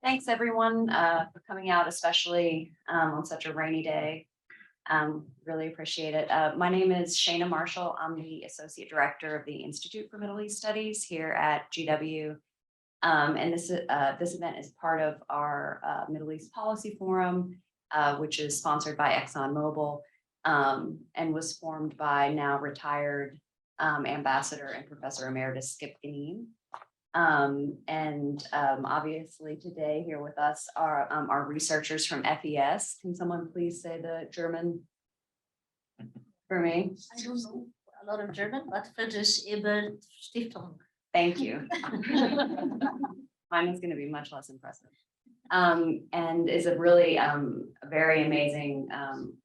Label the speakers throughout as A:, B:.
A: Thanks everyone for coming out, especially on such a rainy day. Really appreciate it. My name is Shana Marshall. I'm the Associate Director of the Institute for Middle East Studies here at GW. And this event is part of our Middle East Policy Forum, which is sponsored by ExxonMobil and was formed by now retired Ambassador and Professor Emeritus Skip Ganim. Obviously today here with us are our researchers from FES. Can someone please say the German for me?
B: I don't know a lot of German, but Friedrich Ebert Stiftung.
A: Thank you. Mine is going to be much less impressive. And is a really a very amazing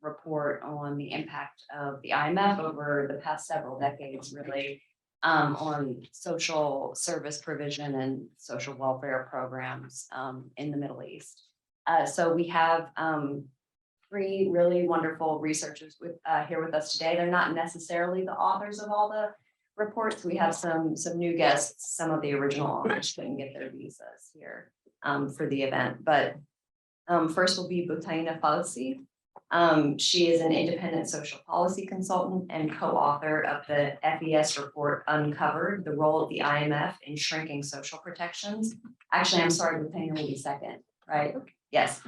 A: report on the impact of the IMF over the past several decades, really on social service provision and social welfare programs in the Middle East. So we have three really wonderful researchers here with us today. They're not necessarily the authors of all the reports. We have some new guests. Some of the original authors couldn't get their visas here for the event. But first will be Boutaina Falsi. She is an independent social policy consultant and co-author of the FES report Uncovered, the role of the IMF in shrinking social protections. Actually, I'm sorry, Boutaina will be second, right? Yes.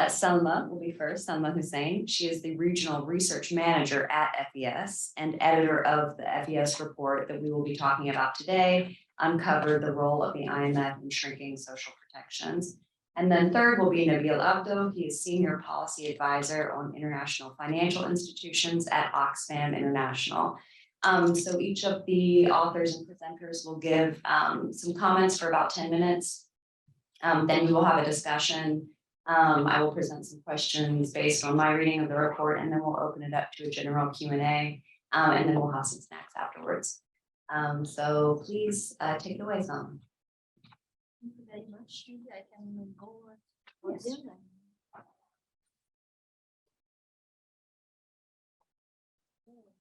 A: Selma will be first, Selma Hussein. She is the regional research manager at FES and editor of the FES report that we will be talking about today, Uncovered, the role of the IMF in shrinking social protections. And then third will be Nabil Abdo. He is Senior Policy Advisor on International Financial Institutions at Oxfam International. So each of the authors and presenters will give some comments for about 10 minutes. Then we will have a discussion. I will present some questions based on my reading of the report, and then we'll open it up to a general Q&A, and then we'll have some snacks afterwards. So please take it away, Selma.
B: Thank you very much. Maybe I can go.
A: Yes.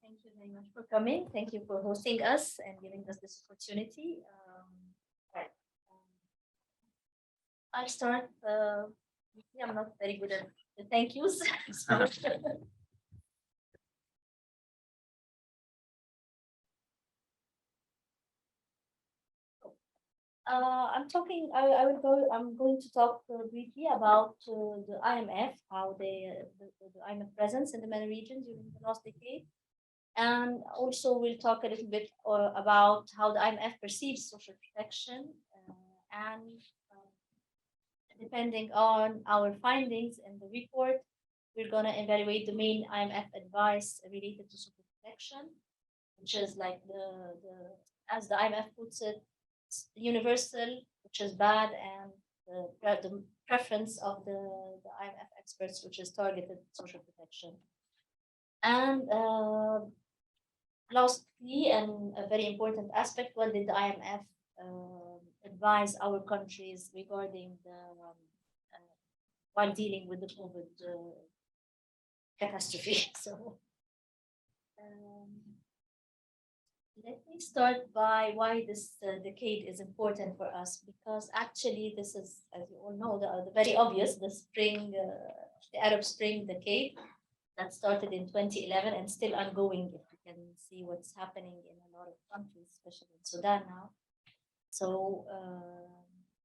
B: Thank you very much for coming. Thank you for hosting us and giving us this opportunity. I'll start. I'm not very good at the thank yous. I'm going to talk briefly about the IMF, how the IMF presence in the MENA region during the last decade. And also we'll talk a little bit about how the IMF perceives social protection and depending on our findings in the report, we're going to evaluate the main IMF advice related to social protection, which is like as the IMF puts it, universal, which is bad, and the preference of the IMF experts, which is targeted social protection. And lastly, and a very important aspect, what did the IMF advise our countries regarding the while dealing with the COVID catastrophe? So let me start by why this decade is important for us, because actually this is, as you all know, the very obvious, the Arab Spring decade that started in 2011 and still ongoing, if you can see what's happening in a lot of countries, especially in Sudan now. So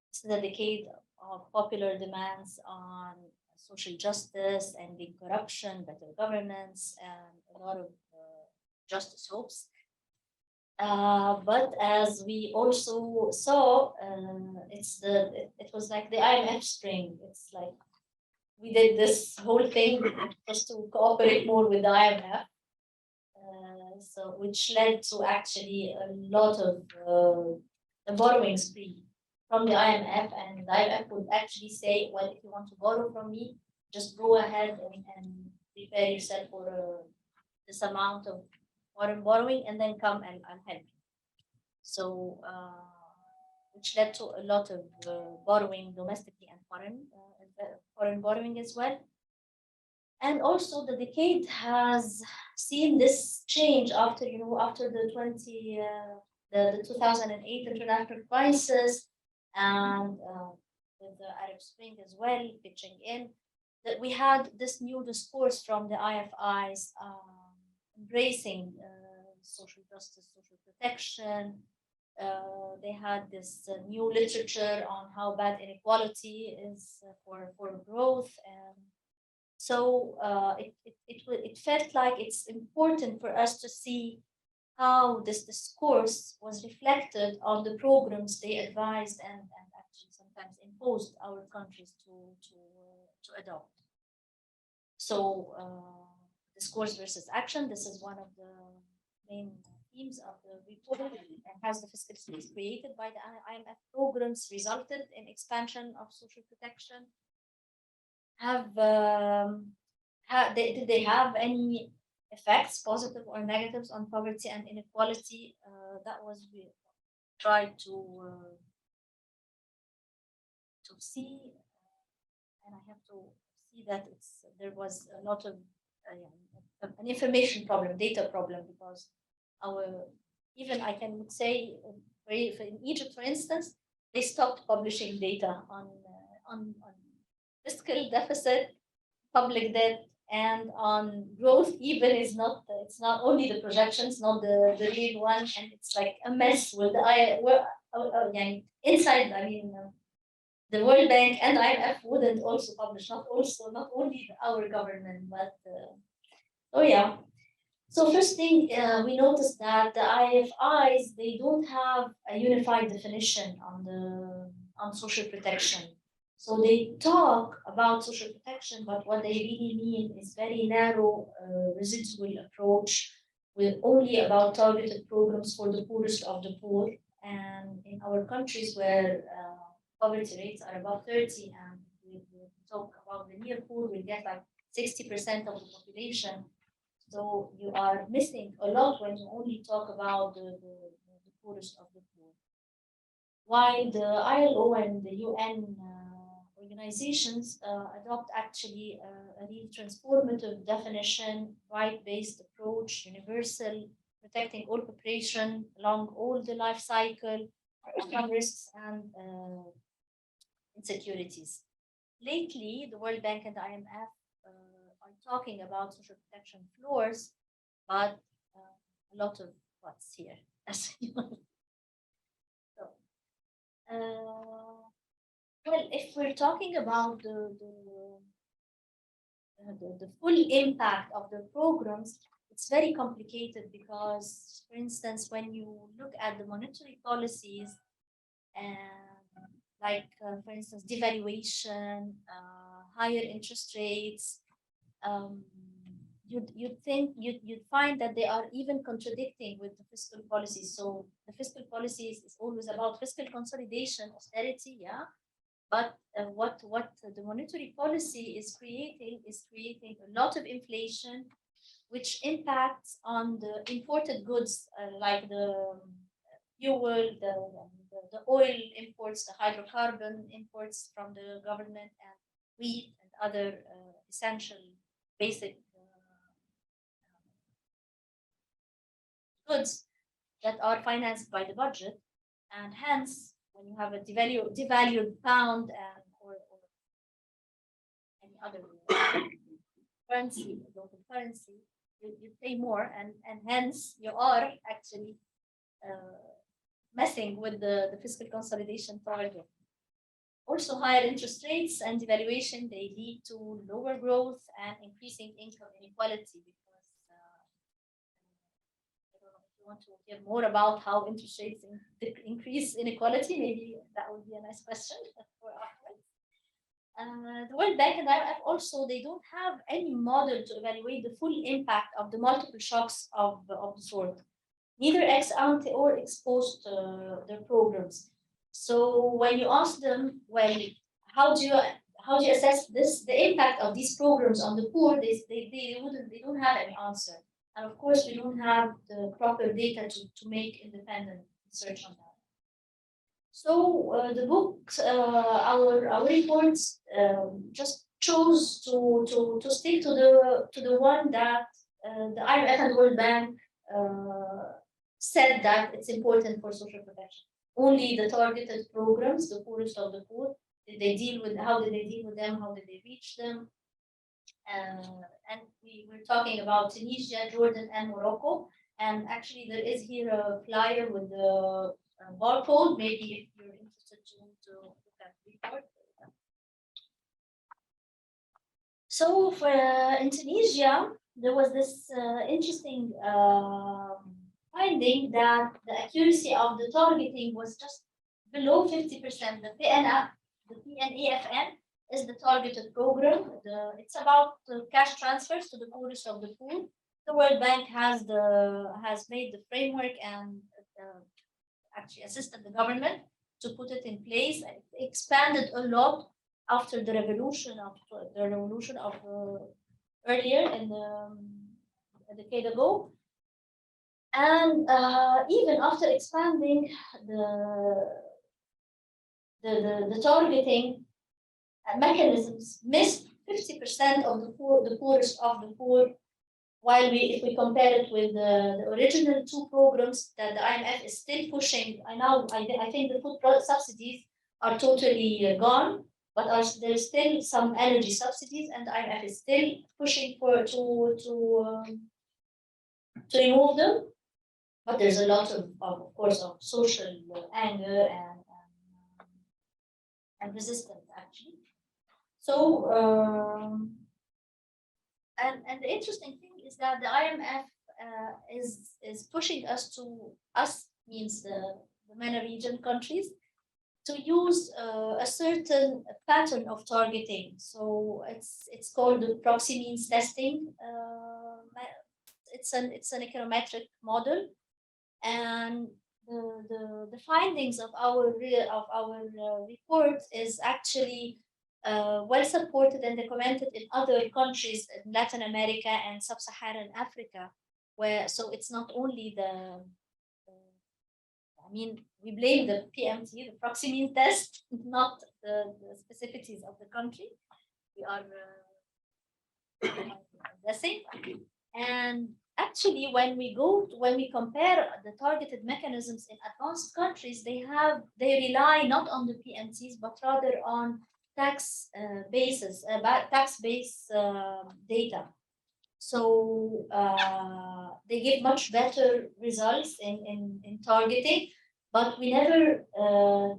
B: it's the decade of popular demands on social justice, ending corruption, better governance, and a lot of justice hopes. But as we also saw, it was like the IMF spring. It's like we did this whole thing just to cooperate more with the IMF, so which led to actually a lot of a borrowing spree from the IMF, and the IMF would actually say, well, if you want to borrow from me, just go ahead and prepare yourself for this amount of foreign borrowing, and then come and help you. So, which led to a lot of borrowing domestically and foreign borrowing as well. And also the decade has seen this change after, after the 2008 international crisis, and with the Arab Spring as well, pitching in, that we had this new discourse from the IFIs embracing social justice, social protection. They had this new literature on how bad inequality is for growth. And so it felt like it's important for us to see how this discourse was reflected on the programs they advised and actually sometimes imposed our countries to adopt. So discourse versus action, this is one of the main themes of the report, and has the fiscal space created by the IMF programs resulted in expansion of social protection? Did they have any effects, positive or negatives, on poverty and inequality? That was we tried to see, and I have to see that there was a lot of an information problem, data problem, because even I can say in Egypt, for instance, they stopped publishing data on fiscal deficit, public debt, and on growth. Even it's not only the projections, not the real one, and it's like a mess with the inside. I mean, the World Bank and IMF wouldn't also publish, not only our government, but oh yeah. So first thing, we noticed that the IFIs, they don't have a unified definition on social protection. So they talk about social protection, but what they really mean is very narrow, residual approach, with only about targeted programs for the poorest of the poor. And in our countries where poverty rates are above 30, and we talk about the near poor, we get like 60% of the population. So you are missing a lot when you only talk about the poorest of the poor. While the ILO and the UN organizations adopt actually a real transformative definition, right-based approach, universal, protecting all population along all the life cycle, from risks and insecurities. Lately, the World Bank and the IMF are talking about social protection floors, but a lot of what's here, as you know. So, well, if we're talking about the full impact of the programs, it's very complicated because, for instance, when you look at the monetary policies, and for instance, devaluation, higher interest rates, you'd find that they are even contradicting with the fiscal policies. So the fiscal policies is always about fiscal consolidation, austerity, yeah. But what the monetary policy is creating a lot of inflation, which impacts on the imported goods like the fuel, the oil imports, the hydrocarbon imports from the government, and wheat and other essential basic goods that are financed by the budget. And hence, when you have a devalued pound or any other currency, local currency, you pay more, and hence you are actually messing with the fiscal consolidation target. Also, higher interest rates and devaluation, they lead to lower growth and increasing income inequality. Because I don't know if you want to hear more about how interest rates increase inequality, maybe that would be a nice question for afterwards. The World Bank and IMF also, they don't have any model to evaluate the full impact of the multiple shocks of the sort, neither ex ante or ex post their programs. So when you ask them, well, how do you assess the impact of these programs on the poor, they don't have any answer. And of course, we don't have the proper data to make independent research on that. So the books, our reports just chose to stick to the one that the IMF and World Bank said that it's important for social protection. Only the targeted programs, the poorest of the poor, did they deal with, how did they deal with them, how did they reach them? And we were talking about Tunisia, Jordan, and Morocco. And actually, there is here a flyer with the barcode. Maybe if you're interested to look at the report. So for in Tunisia, there was this interesting finding that the accuracy of the targeting was just below 50%. The PNAFN is the targeted program. It's about the cash transfers to the poorest of the poor. The World Bank has made the framework and actually assisted the government to put it in place. It expanded a lot after the revolution of earlier in a decade ago. And even after expanding the targeting mechanisms, missed 50% of the poor, the poorest of the poor. While if we compare it with the original two programs that the IMF is still pushing, I think the food subsidies are totally gone, but there's still some energy subsidies, and the IMF is still pushing to remove them. But there's a lot of course, of social anger and resistance actually. So and the interesting thing is that the IMF is pushing us means the MENA region countries to use a certain pattern of targeting. So it's called the proxy means testing. It's an econometric model, and the findings of our report is actually well supported and documented in other countries in Latin America and Sub-Saharan Africa, where so it's not only I mean, we blame the PMT, the proxy mean test, not the specificities of the country. We are guessing. And actually, when we compare the targeted mechanisms in advanced countries, they rely not on the PMTs, but rather on tax-based data. So they give much better results in targeting, but we never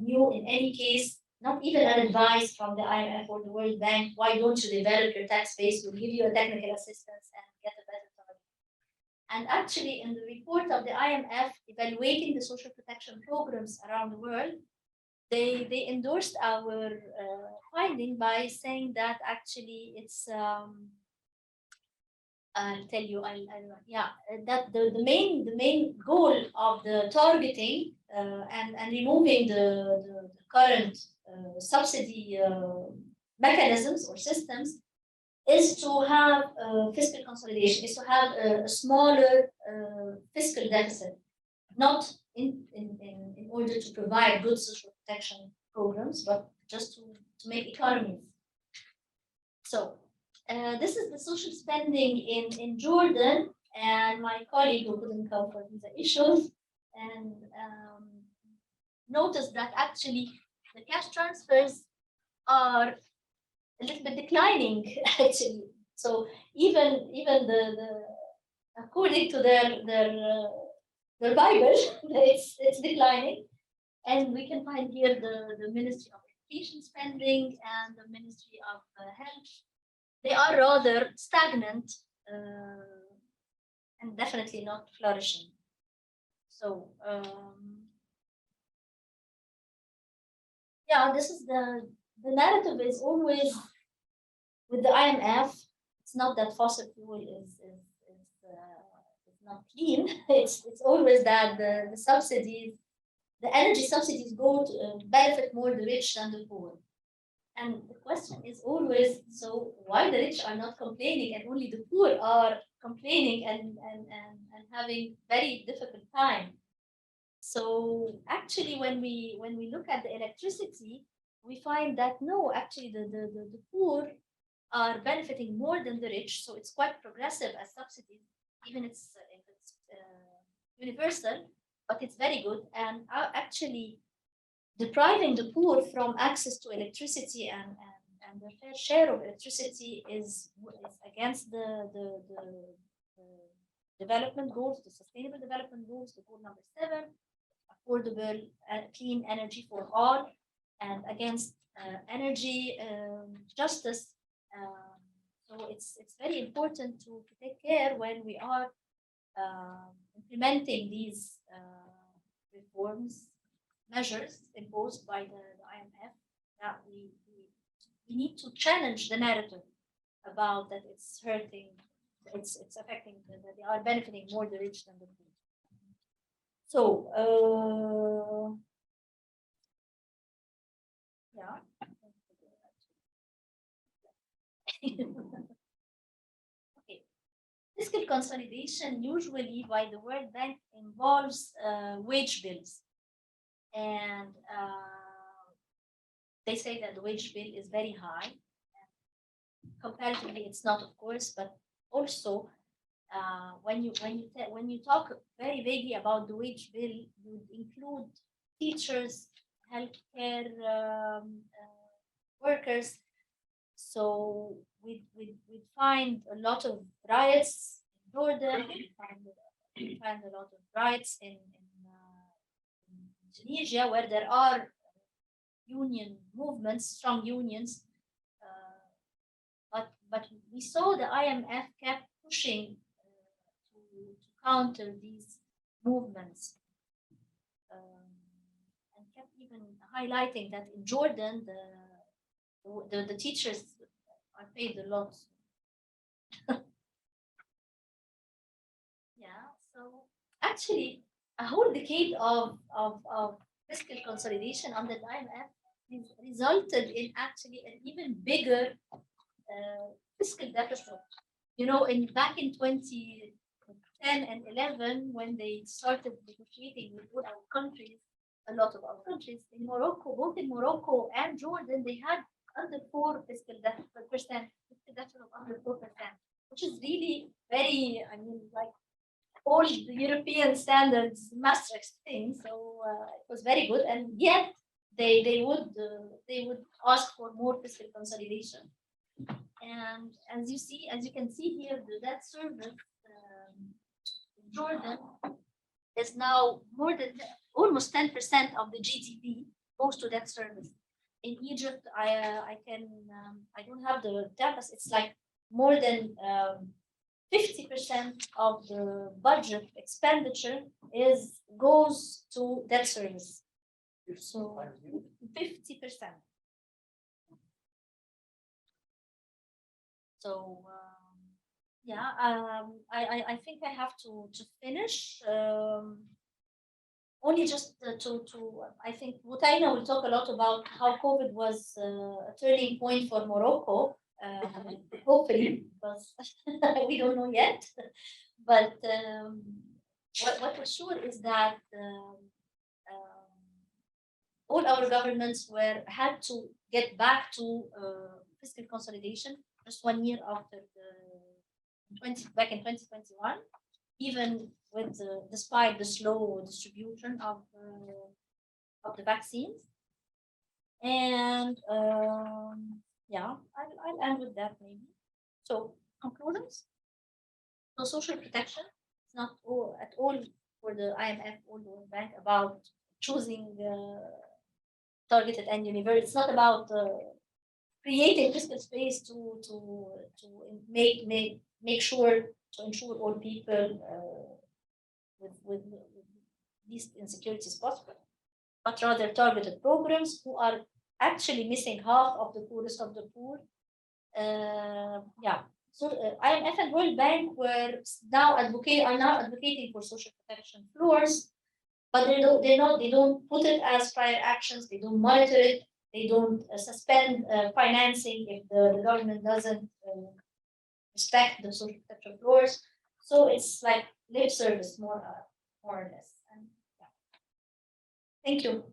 B: knew in any case, not even an advice from the IMF or the World Bank, why don't you develop your tax base? We'll give you a technical assistance and get a better target. And actually, in the report of the IMF evaluating the social protection programs around the world, they endorsed our finding by saying that actually it's I'll tell you, that the main goal of the targeting and removing the current subsidy mechanisms or systems is to have fiscal consolidation, is to have a smaller fiscal deficit, not in order to provide good social protection programs, but just to make economies. So this is the social spending in Jordan, and my colleague who couldn't come for visa issues, and noticed that actually the cash transfers are a little bit declining actually. So even the according to their Bible, it's declining, and we can find here the Ministry of Education spending and the Ministry of Health. They are rather stagnant and definitely not flourishing. So yeah, this is the narrative is always with the IMF. It's not that fossil fuel is not clean. It's always that the subsidies, the energy subsidies go to benefit more the rich than the poor. And the question is always, so why the rich are not complaining and only the poor are complaining and having very difficult time? So actually, when we look at the electricity, we find that no, actually the poor are benefiting more than the rich. So it's quite progressive as subsidies, even if it's universal, but it's very good. And actually, depriving the poor from access to electricity and their fair share of electricity is against the development goals, the sustainable development goals, the goal number 7, affordable clean energy for all, and against energy justice. So it's very important to take care when we are implementing these reforms measures imposed by the IMF, that we need to challenge the narrative about that it's hurting, it's affecting, that they are benefiting more the rich than the poor. So, yeah. Okay. Fiscal consolidation, usually by the World Bank, involves wage bills. And they say that the wage bill is very high. Comparatively, it's not, of course, but also when you talk very vaguely about the wage bill, you include teachers, healthcare workers. So we find a lot of riots in Jordan. We find a lot of riots in Tunisia, where there are union movements, strong unions. But we saw the IMF kept pushing to counter these movements, and kept even highlighting that in Jordan the teachers are paid a lot. Yeah, so actually a whole decade of fiscal consolidation under the IMF resulted in actually an even bigger fiscal deficit. You know, back in 2010 and 11, when they started negotiating with all our countries, a lot of our countries in Morocco, both in Morocco and Jordan, they had under 4% fiscal deficit of under 4%, which is really very, I mean, like all the European standards Maastricht thing. So it was very good, and yet they would ask for more fiscal consolidation. And as you can see here, the debt service in Jordan is now more than almost 10% of the GDP goes to debt service. In Egypt, I don't have the data. It's like more than 50% of the budget expenditure goes to debt service. So 50%. So yeah, I think I have to finish. Only just to I think Butaina will talk a lot about how COVID was a turning point for Morocco. Hopefully, because we don't know yet. But what for sure is that all our governments had to get back to fiscal consolidation just 1 year after back in 2021, even with despite the slow distribution of the vaccines. And yeah, I'll end with that maybe. So conclusions. So social protection is not at all for the IMF or the World Bank about choosing targeted and universal. It's not about creating fiscal space to make sure to ensure all people with least insecurities possible, but rather targeted programs who are actually missing half of the poorest of the poor. Yeah. So IMF and World Bank are now advocating for social protection floors, but they don't put it as prior actions. They don't monitor it. They don't suspend financing if the government doesn't respect the social protection floors. So it's like lip service more or less. And, yeah. Thank you.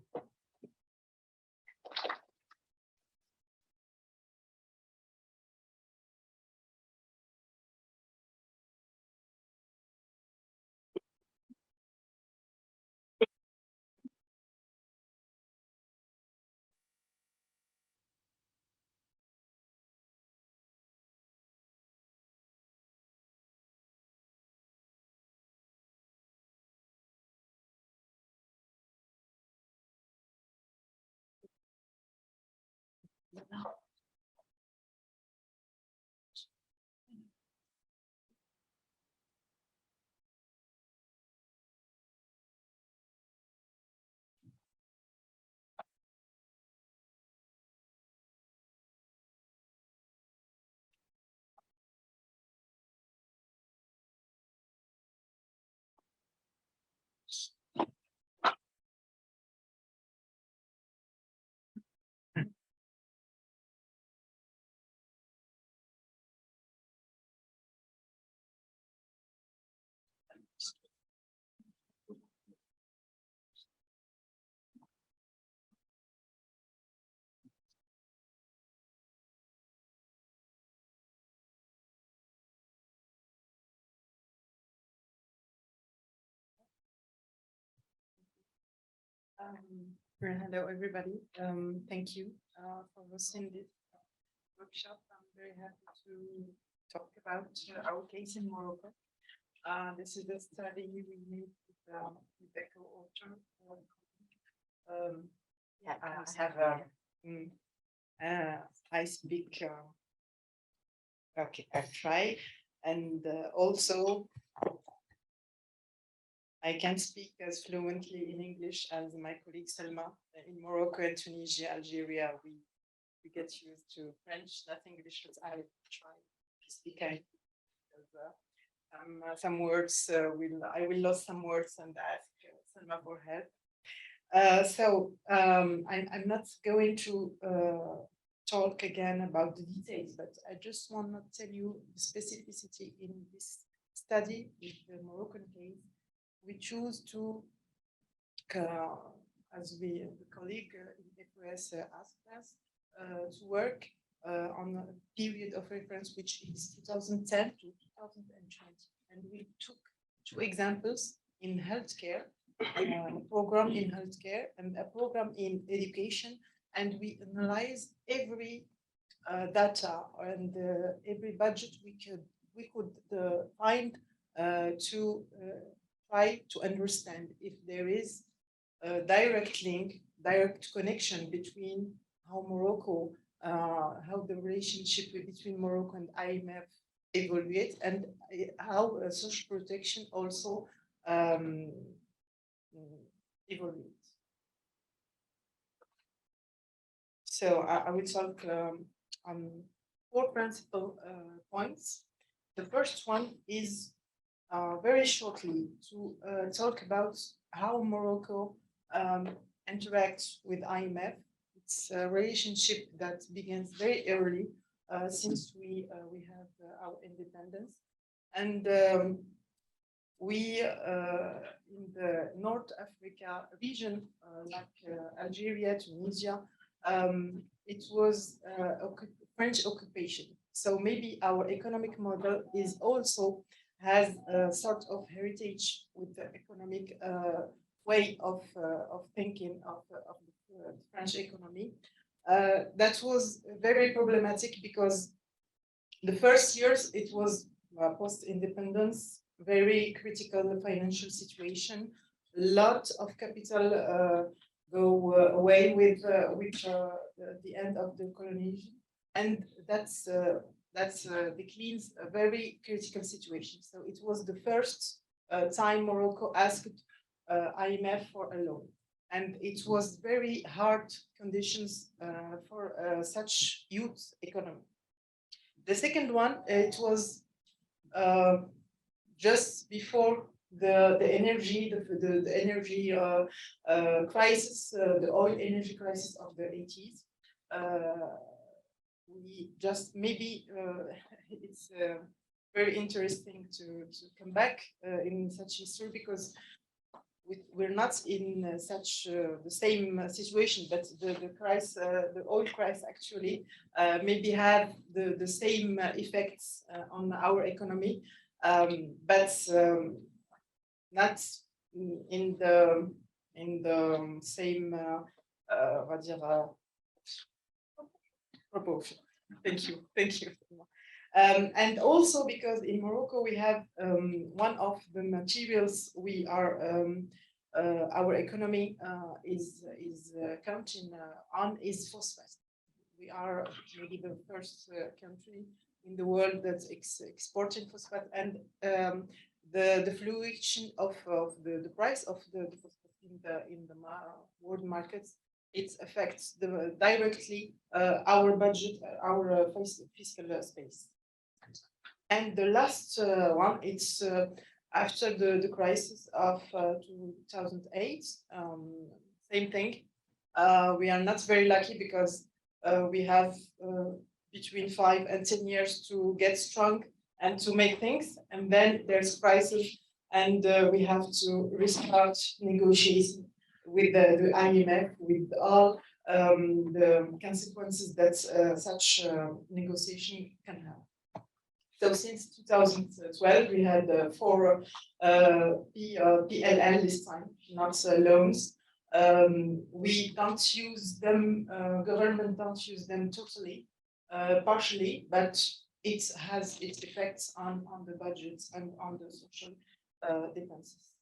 C: Hello, everybody. Thank you for hosting this workshop. I'm very happy to talk about our case in Morocco. This is a study we made with the co-author. I speak. Okay, I try, and also I can speak as fluently in English as my colleague Selma. In Morocco and Tunisia, Algeria, we get used to French, not English, but I try to speak some words. I will lose some words and ask Selma for help. I'm not going to talk again about the details, but I just want to tell you the specificity in this study with the Moroccan case. We choose to, as the colleague in EFOS asked us, to work on a period of reference, which is 2010 to 2020. And we took 2 examples in healthcare, a program in healthcare and a program in education. And we analyzed every data and every budget we could find to try to understand if there is a direct link, direct connection between how Morocco, how the relationship between Morocco and IMF evaluate, and how social protection also evaluates. So I will talk on 4 principal points. The first one is very shortly to talk about how Morocco interacts with IMF. It's a relationship that begins very early since we have our independence. And we, in the North Africa region, like Algeria, Tunisia, it was French occupation. So maybe our economic model is also has a sort of heritage with the economic way of thinking of the French economy. That was very problematic because the first years it was post-independence, very critical financial situation. A lot of capital go away with the end of the colonization, and that's declines a very critical situation. So it was the first time Morocco asked IMF for a loan, and it was very hard conditions for such youth economy. The second one, it was just before the energy crisis, the oil energy crisis of the 80s. We just maybe it's very interesting to come back in such history, because we're not in such the same situation, but the crisis, the oil crisis actually maybe had the same effects on our economy, but not in the same proportion. Thank you. And also because in Morocco we have one of the materials we are our economy is counting on is phosphate. we are maybe the first country in the world that's exporting phosphate, and the fluctuation of the price of the phosphate in the world markets, it affects directly our budget, our fiscal space. And the last one, it's after the crisis of 2008, same thing. We are not very lucky because we have between 5 and 10 years to get strong and to make things, and then there's crisis, and we have to restart negotiating with the IMF, with all the consequences that such negotiation can have. So since 2012, we had 4 PLL this time, not loans. We don't use them, government don't use them totally, partially, but it has its effects on the budgets and on the social defenses.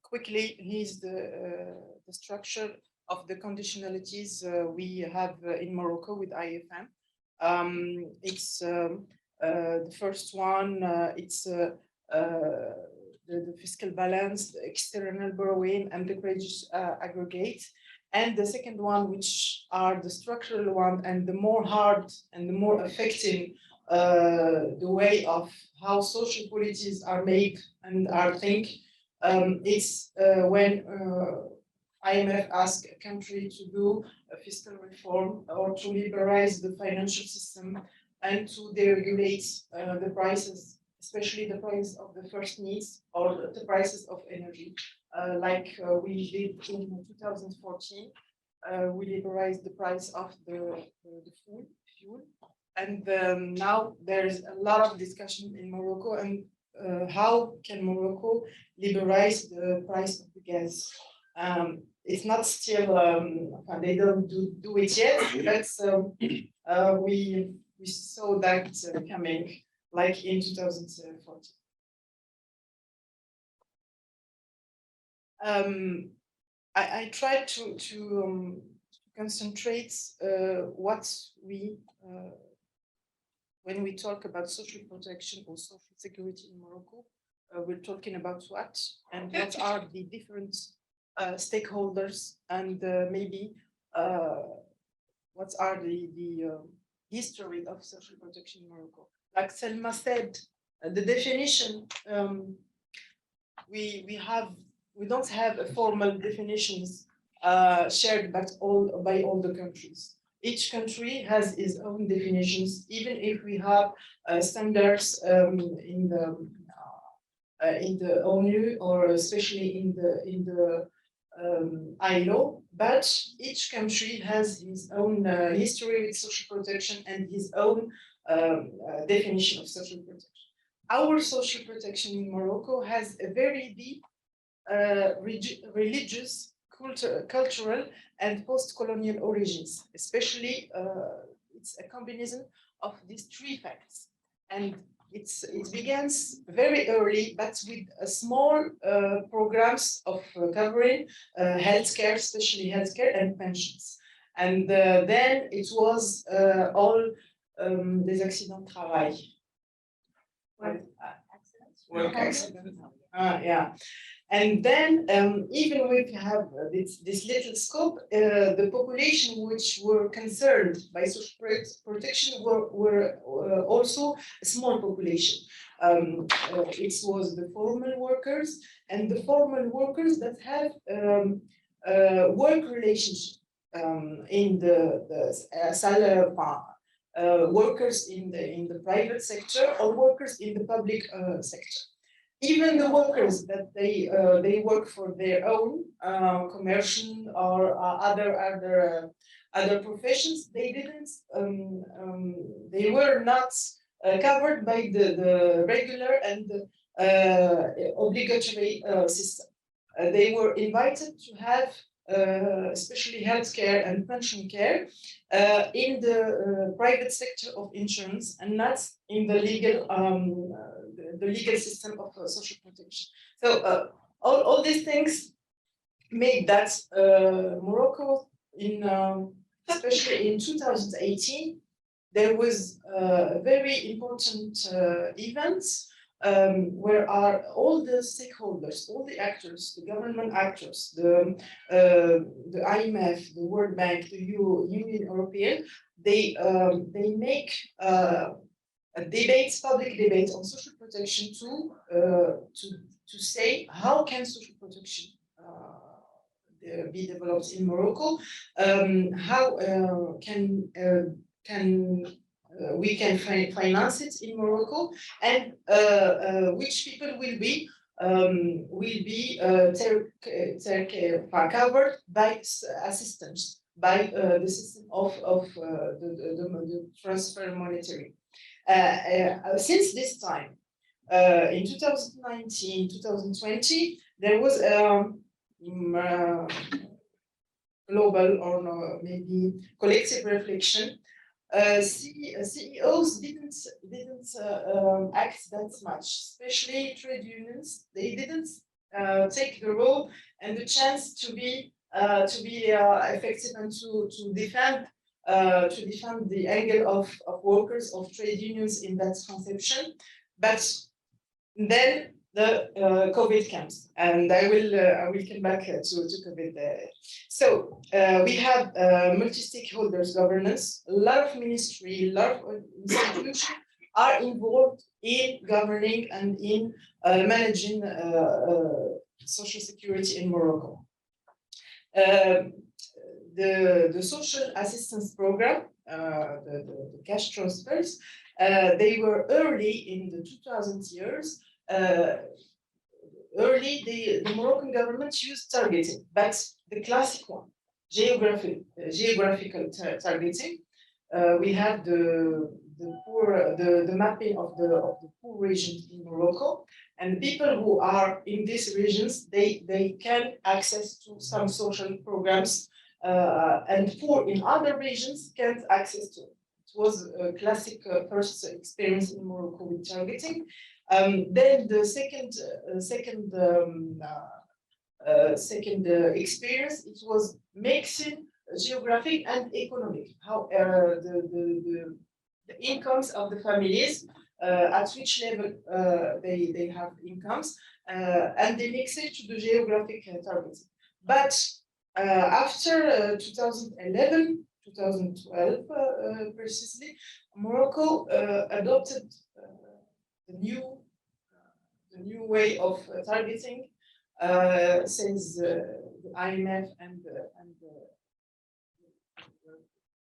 C: Quickly, here's the structure of the conditionalities we have in Morocco with IFM. It's the first one, it's the fiscal balance, the external borrowing, and the credit aggregate. And the second one, which are the structural one, and the more hard and the more affecting the way of how social policies are made and are think. It's when IMF asks a country to do a fiscal reform or to liberalize the financial system and to deregulate the prices, especially the price of the first needs or the prices of energy, like we did in 2014. We liberalized the price of the fuel, and now there's a lot of discussion in Morocco and how can Morocco liberalize the price of the gas. It's not still, they don't do it yet, but we saw that coming, like in 2014. I tried to concentrate what we, when we talk about social protection or social security in Morocco, we're talking about what and what are the different stakeholders, and maybe what are the history of social protection in Morocco. Like Selma said, the definition, we don't have a formal definitions shared by all the countries. Each country has its own definitions, even if we have standards in the ONU, or especially in the ILO, but each country has its own history with social protection and his own definition of social protection. Our social protection in Morocco has a very deep religious, cultural, and post-colonial origins. Especially, it's a combination of these 3 facts, and it begins very early, but with a small programs of covering healthcare, especially healthcare and pensions. And then it was all des accidents de travail. Work accidents. Yeah. And then, even if you have this little scope, the population which were concerned by social protection were also a small population. It was the formal workers and the formal workers that have work relationship in the salary, workers in the private sector or workers in the public sector. Even the workers that they work for their own commercial or other professions, they didn't they were not covered by the regular and obligatory system. They were invited to have especially healthcare and pension care in the private sector of insurance, and not in the legal system of social protection. So all these things made that Morocco, especially in 2018, there was a very important event where are all the stakeholders, all the actors, the government actors, the IMF, the World Bank, the Union European, they make public debate on social protection to say how can social protection be developed in Morocco, how we can finance it in Morocco, and which people will be covered by assistance by the system of the transfer monetary. Since this time, in 2019, 2020, there was global or maybe collective reflection. CEOs didn't act that much, especially trade unions. They didn't take the role and the chance to be effective and to defend the angle of workers, of trade unions in that conception. But then the COVID comes, and I will come back to COVID. So we have multi-stakeholders governance. A lot of ministry, a lot of institutions are involved in governing and in managing social security in Morocco. The social assistance program, the cash transfers, they were early in the 2000 years. Early, the Moroccan government used targeting, but the classic one, geographical targeting. We have the mapping of the poor regions in Morocco, and people who are in these regions, they can access to some social programs, and poor in other regions can't access to it. It was a classic first experience in Morocco with targeting. Then the second experience, it was mixing geographic and economic. How the incomes of the families, at which level they have incomes, and they mix it to the geographic targets. But after 2011, 2012, precisely, Morocco adopted the new way of targeting, since the IMF and the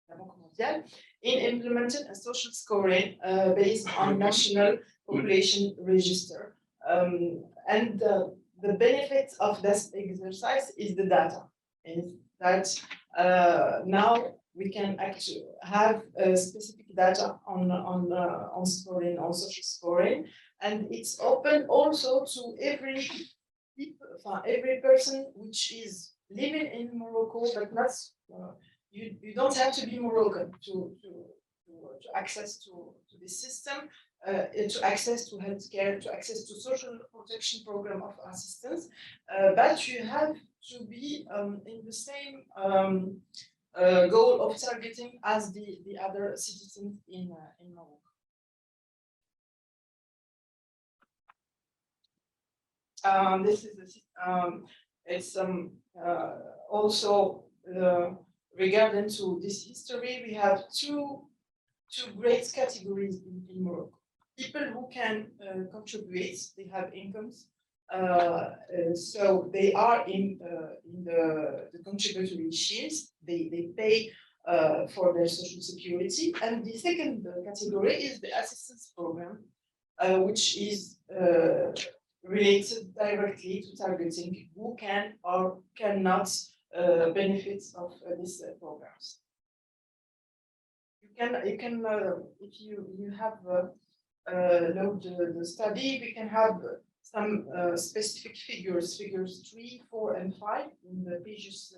C: Bank Mondial, in implementing a social scoring based on national population register. And the benefit of this exercise is the data. Is that now we can actually have specific data on scoring, on social scoring, and it's open also to every person which is living in Morocco, but not you don't have to be Moroccan to access to this system, to access to healthcare, to access to social protection program of assistance, but you have to be in the same goal of targeting as the other citizens in Morocco. This is it's also regarding to this history. We have two great categories in Morocco. People who can contribute, they have incomes, so they are in the contributory schemes. They pay for their social security. And the second category is the assistance program, which is related directly to targeting who can or cannot benefit of these programs. You can if you have load the study, we can have some specific figures 3, 4, and 5 in the pages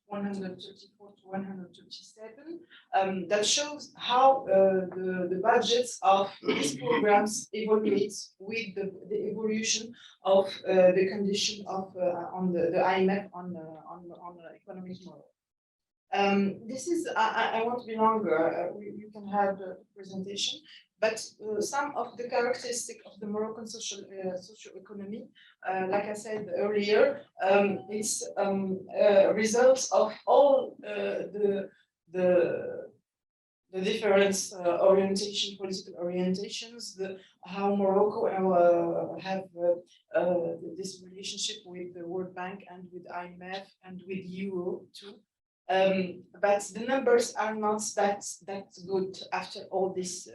C: 134 to 137, that shows how the budgets of these programs evaluate with the evolution of the condition of on the IMF on economic model. This is, I won't be longer, you can have the presentation, but some of the characteristics of the Moroccan social economy, like I said earlier, it's results of all the different political orientations, how Morocco have this relationship with the World Bank and with IMF and with Euro too. But the numbers are not that good after all these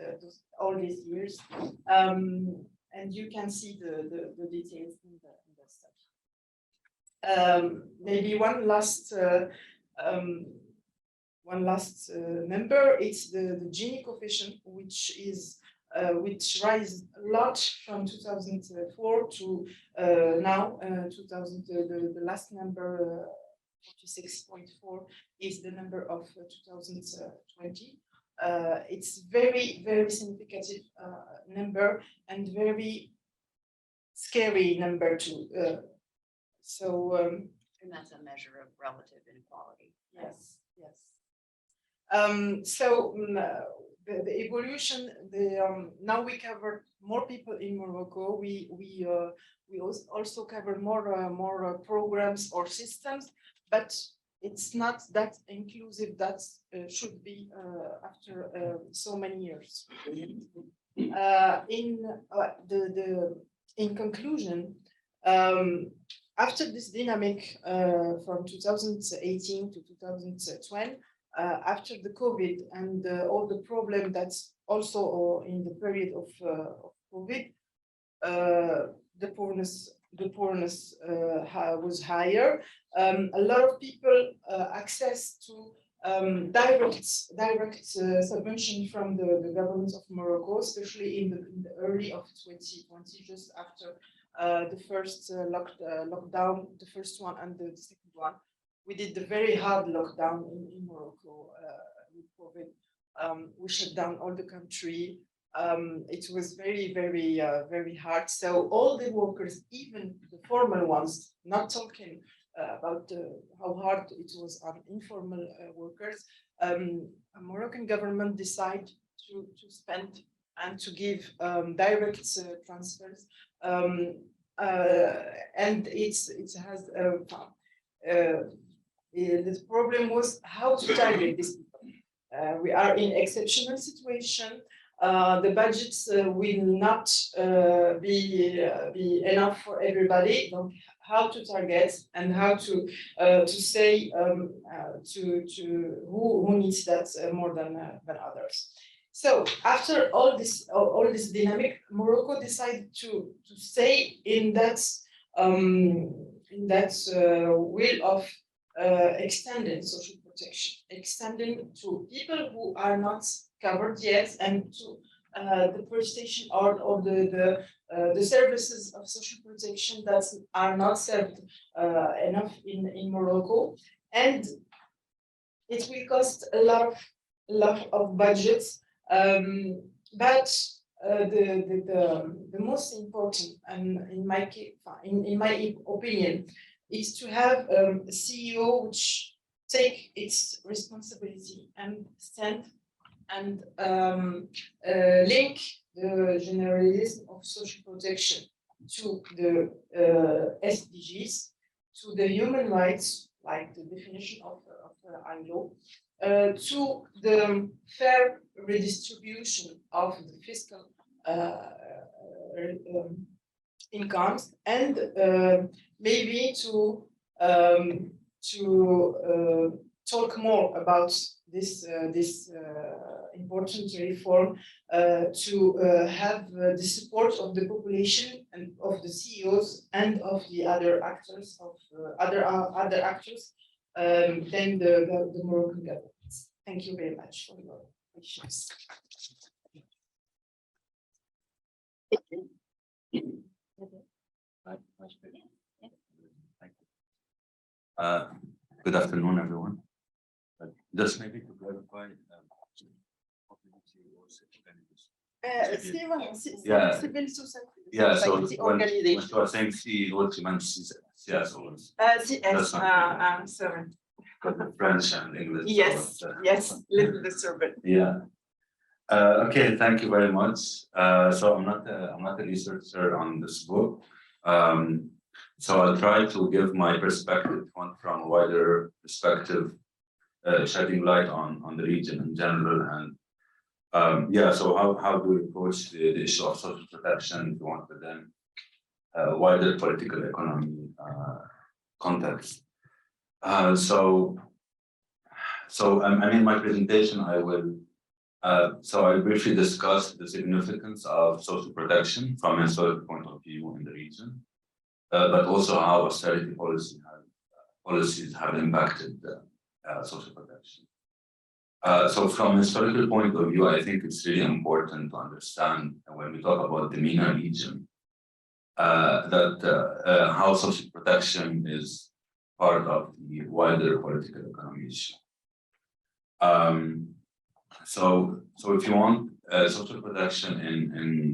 C: years, and you can see the details in the study. Maybe one last number. It's the Gini coefficient, which rise a lot from 2004 to now. The last number. 46.4 is the number of 2020. It's very significant number and very scary number too.
A: And that's a measure of relative inequality.
C: Yes. The evolution. Now we cover more people in Morocco. We also cover more programs or systems. But it's not that inclusive that should be after so many years. In conclusion, after this dynamic from 2018 to 2020, after the COVID and all the problem that's also in the period of COVID, the poorness was higher. A lot of people access to direct subvention from the government of Morocco, especially in the early of 2020, just after the first lockdown, the first one and the second one. We did the very hard lockdown in Morocco with COVID. We shut down all the country. It was very hard. So all the workers, even the formal ones, not talking about how hard it was on informal workers, Moroccan government decided to spend and to give direct transfers, and it has the problem was how to target these people. We are in exceptional situation. The budgets will not be enough for everybody. Donc, how to target and how to say to who needs that more than others. So after all this dynamic, Morocco decided to stay in that will of extending social protection, extending to people who are not covered yet, and to the prestation or the services of social protection that are not served enough in Morocco, and it will cost a lot of budgets. But the most important, and in my opinion, is to have a CEO which take its responsibility and stand and link the generalism of social protection to the SDGs, to the human rights, like the definition of ILO, to the fair redistribution of the fiscal incomes, and maybe to talk more about this important reform, to have the support of the population and of the CEOs and of the other actors other actors than the Moroccan government. Thank you very much for your patience.
D: Good afternoon, everyone. Just maybe to clarify, Yeah.
C: civil society.
D: yeah, so
C: Society
D: when
C: organization.
D: you are saying C, what you meant CS or
C: CS,
D: That's not-
C: sorry.
D: got the French and English.
C: Yes,
D: so,
C: yes, little disturbance.
D: Yeah. Okay, thank you very much. So I'm not a researcher on this book. So I'll try to give my perspective from a wider perspective, shedding light on the region in general. And yeah, so how do we approach the issue of social protection if you want within a wider political economy context? So in my presentation, I will briefly discuss the significance of social protection from a historical point of view in the region, but also how austerity policies have impacted social protection. So from a historical point of view, I think it's really important to understand when we talk about the MENA region, that how social protection is part of the wider political economy issue. So if you want social protection in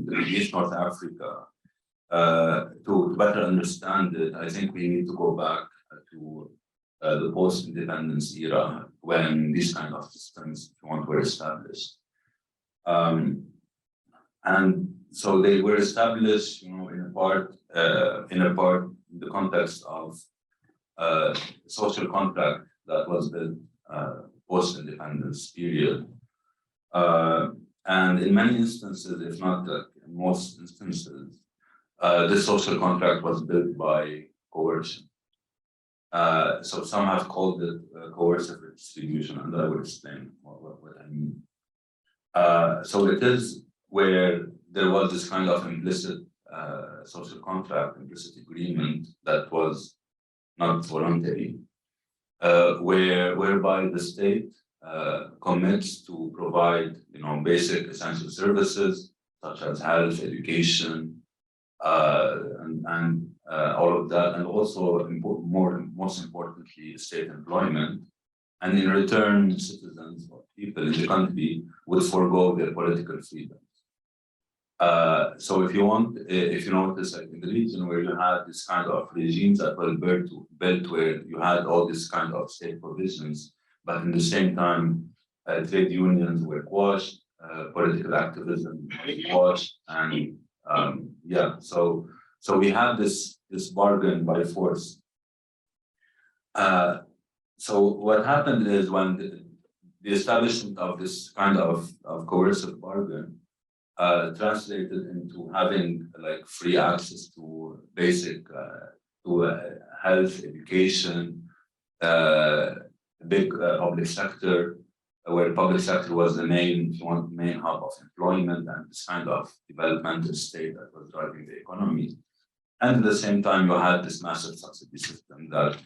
D: the Middle East, North Africa, to better understand it, I think we need to go back to the post-independence era when these kind of systems, if you want, were established. And so they were established, you know, in a part in the context of social contract that was built post-independence period. And in many instances, if not in most instances, this social contract was built by coercion. So some have called it coercive redistribution, and I will explain what I mean. So it is where there was this kind of implicit social contract, implicit agreement that was not voluntary, whereby the state commits to provide, you know, basic essential services such as health, education, and all of that, and also most importantly, state employment. And in return, citizens or people in the country would forego their political freedoms. So if you notice, like in the region where you had this kind of regimes that were built where you had all this kind of state provisions, but in the same time, trade unions were quashed, political activism was quashed, and yeah, so we had this bargain by force. So what happened is when the establishment of this kind of coercive bargain translated into having like free access to basic health, education, big public sector, where public sector was the main hub of employment and this kind of developmental state that was driving the economy. And at the same time, you had this massive subsidy system that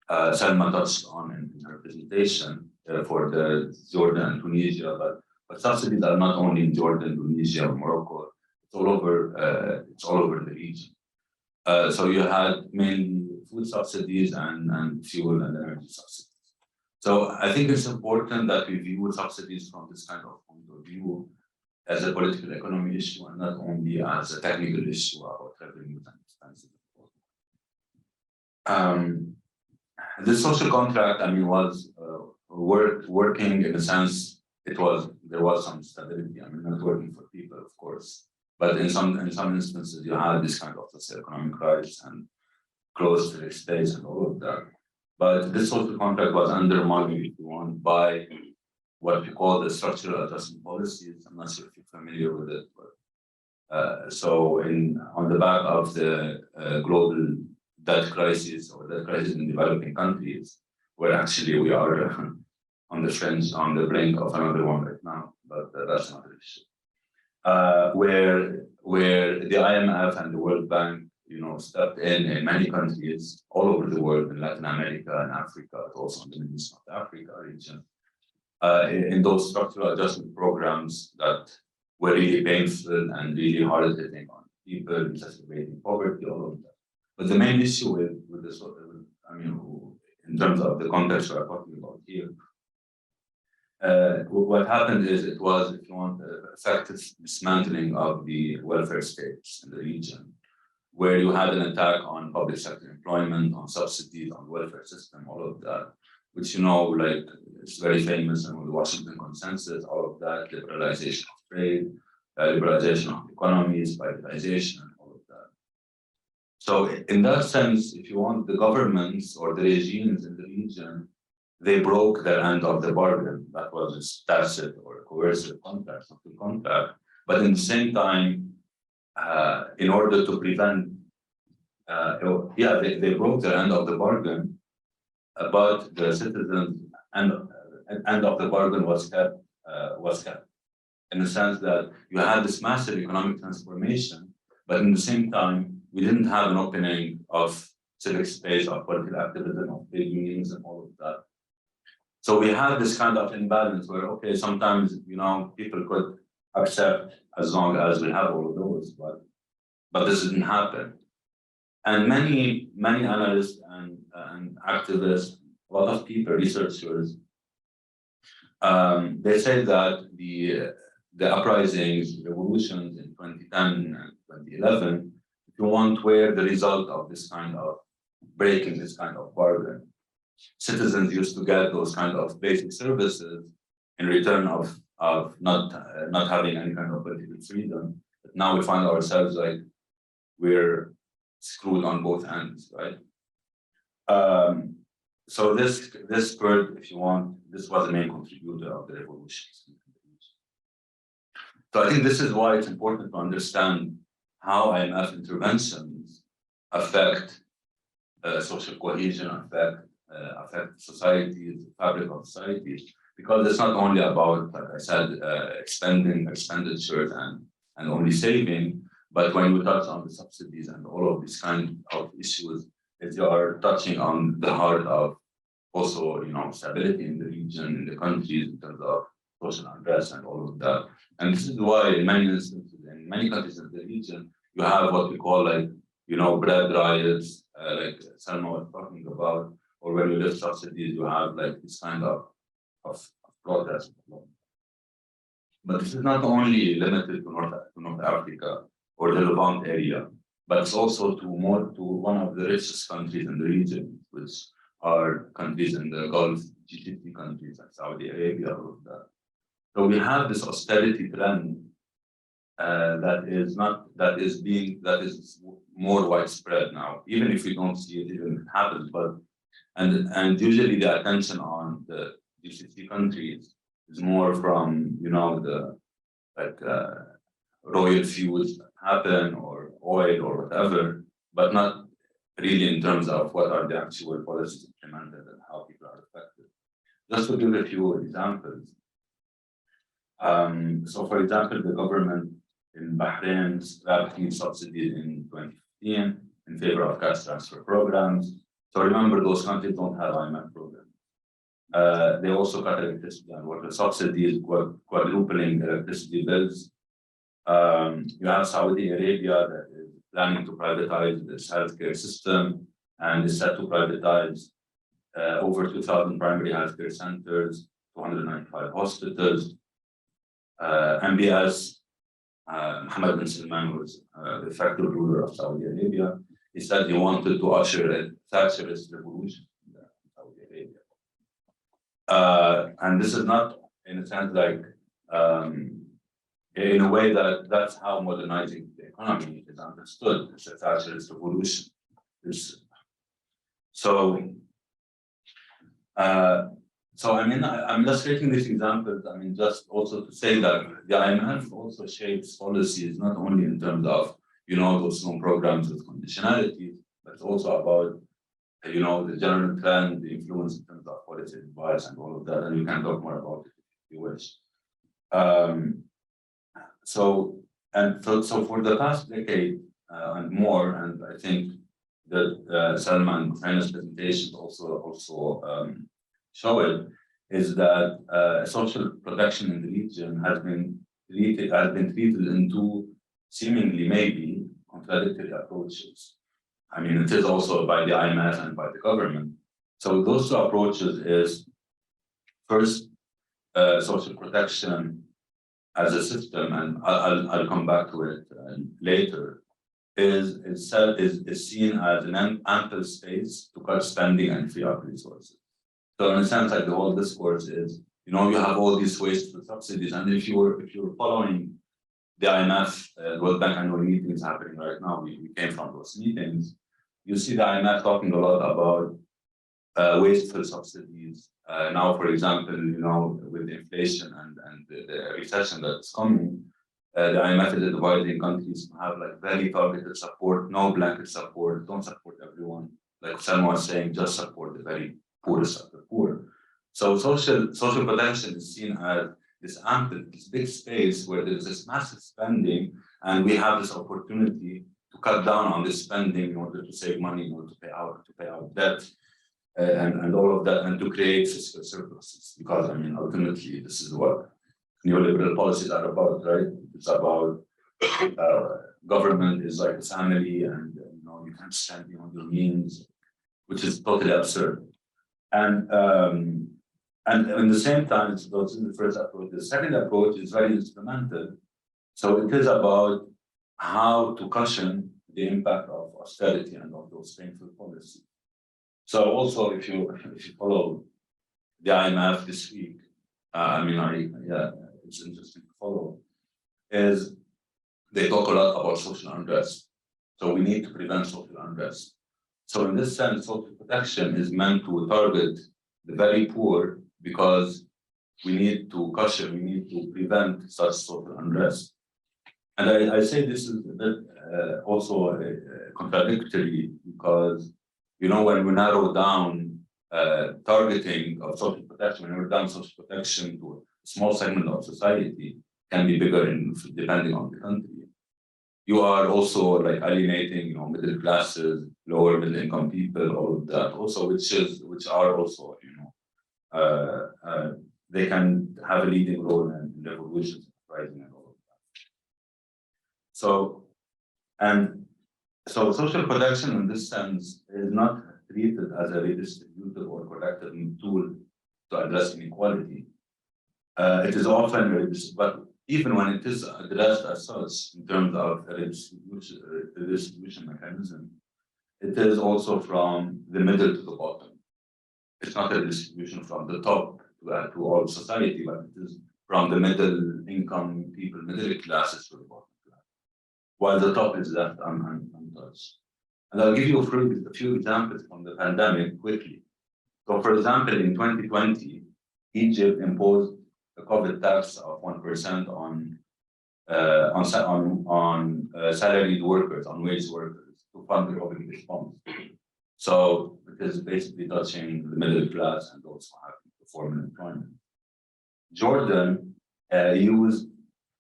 D: Salma touched on in her presentation for the Jordan and Tunisia, but subsidies are not only in Jordan, Tunisia, or Morocco. It's all over the region. So you had mainly food subsidies and fuel and energy subsidies. So I think it's important that we view subsidies from this kind of point of view as a political economy issue and not only as a technical issue about revenues and expenses. This social contract, I mean, was working in a sense. There was some stability. I mean, not working for people, of course, but in some instances, you had this kind of socioeconomic crisis and closed the space and all of that. But this social contract was undermined, if you want, by what we call the structural adjustment policies. I'm not sure if you're familiar with it, but so on the back of the global debt crisis or debt crisis in developing countries, where actually we are on the fringe, on the brink of another one right now, but that's another issue. Where the IMF and the World Bank, you know, stepped in many countries all over the world, in Latin America and Africa, but also in the Middle East, North Africa region, in those structural adjustment programs that were really painful and really hard hitting on people, exacerbating poverty, all of that. But the main issue with this, I mean, in terms of the context we're talking about here. What happened is it was, if you want, effective dismantling of the welfare states in the region, where you had an attack on public sector employment, on subsidies, on welfare system, all of that, which, you know, like it's very famous and with the Washington Consensus, all of that, liberalization of trade, liberalization of economies, privatization, all of that. So in that sense, if you want, the governments or the regimes in the region, they broke their end of the bargain. That was a tacit or coercive contract, something contract. But in the same time, in order to prevent, they broke their end of the bargain, but the citizens' end of the bargain was kept, in the sense that you had this massive economic transformation, but in the same time, we didn't have an opening of civic space, of political activism, of big unions, and all of that. So we had this kind of imbalance where, okay, sometimes, you know, people could accept as long as we have all of those, but this didn't happen. And many analysts and activists, a lot of people, researchers, they say that the uprisings, revolutions in 2010 and 2011, if you want, were the result of this kind of breaking this kind of bargain. Citizens used to get those kind of basic services in return of not having any kind of political freedom. But now we find ourselves like we're screwed on both ends, right? So this spurred, if you want, this was the main contributor of the revolutions. So I think this is why it's important to understand how IMF interventions affect social cohesion, affect societies, fabric of societies, because it's not only about, like I said, expending expenditures and only saving, but when we touch on the subsidies and all of these kind of issues, you are touching on the heart of also, you know, stability in the region, in the countries, in terms of social unrest and all of that. And this is why in many instances, in many countries in the region, you have what we call like, you know, bread riots, like Salma was talking about, or where you lift subsidies, you have like this kind of protest. But this is not only limited to North Africa or the Levant area, but it's also to one of the richest countries in the region, which are countries in the Gulf, GCC countries like Saudi Arabia, all of that. So we have this austerity trend that is more widespread now, even if we don't see it, even if it happens. But and usually the attention on the GCC countries is more from, you know, the like royal feuds that happen or oil or whatever, but not really in terms of what are the actual policies implemented and how people are affected. Just to give a few examples. So for example, the government in Bahrain scrapped huge subsidies in 2015 in favor of cash transfer programs. So remember, those countries don't have IMF programs. They also cut electricity and water subsidies, quadrupling electricity bills. You have Saudi Arabia that is planning to privatize this healthcare system and is set to privatize over 2,000 primary healthcare centers, 295 hospitals. MBS, Mohammed bin Salman was the effective ruler of Saudi Arabia. He said he wanted to usher a Thatcherist revolution in Saudi Arabia. And this is not, in a sense, like, in a way that's how modernizing the economy is understood. It's a Thatcherist revolution. So I mean, I'm just taking these examples, I mean, just also to say that the IMF also shapes policies, not only in terms of, you know, those loan programs with conditionalities, but it's also about, you know, the general trend, the influence in terms of policy advice and all of that, and we can talk more about it if you wish. So for the past decade and more, and I think that Salman Hussain's presentations also show it, is that social protection in the region has been treated in two seemingly maybe contradictory approaches. I mean, it is also by the IMF and by the government. So those two approaches is first, social protection as a system, and I'll come back to it later, is seen as an ample space to cut spending and free up resources. So in a sense, like the whole discourse is, you know, you have all these wasteful subsidies, and if you're following the IMF, World Bank annual meetings happening right now, we came from those meetings. You see the IMF talking a lot about wasteful subsidies. Now, for example, you know, with inflation and the recession that's coming, the IMF is advising countries to have like very targeted support, no blanket support, don't support everyone. Like someone was saying, just support the very poorest of the poor. So social protection is seen as this ample, this big space where there's this massive spending, and we have this opportunity to cut down on this spending in order to save money, in order to pay out debt, and all of that, and to create fiscal surpluses. Because I mean, ultimately, this is what neoliberal policies are about, right? It's about government is like a family, and you know, you can't spend beyond your means, which is totally absurd. And at the same time, it's the first approach. The second approach is very instrumental. So it is about how to cushion the impact of austerity and of those painful policies. So also, if you follow the IMF this week, it's interesting to follow, is they talk a lot about social unrest. So we need to prevent social unrest. So in this sense, social protection is meant to target the very poor, because we need to cushion, we need to prevent such social unrest. And I say this is a bit also contradictory, because, you know, when we narrow down targeting of social protection, when we narrow down social protection to a small segment of society, can be bigger depending on the country. You are also like alienating, you know, middle classes, lower middle income people, all of that also, which are also, you know, they can have a leading role in revolutions, uprising, and all of that. So social protection in this sense is not treated as a redistributive or collective tool to address inequality. It is often, but even when it is addressed as such in terms of a redistribution mechanism, it is also from the middle to the bottom. It's not a distribution from the top to all society, but it is from the middle income people, middle classes to the bottom class, while the top is left untouched. And I'll give you a few examples from the pandemic quickly. So, for example, in 2020, Egypt imposed a COVID tax of 1% on salaried workers, on wage workers, to fund the COVID response. So it is basically touching the middle class and those who have formal employment. Jordan used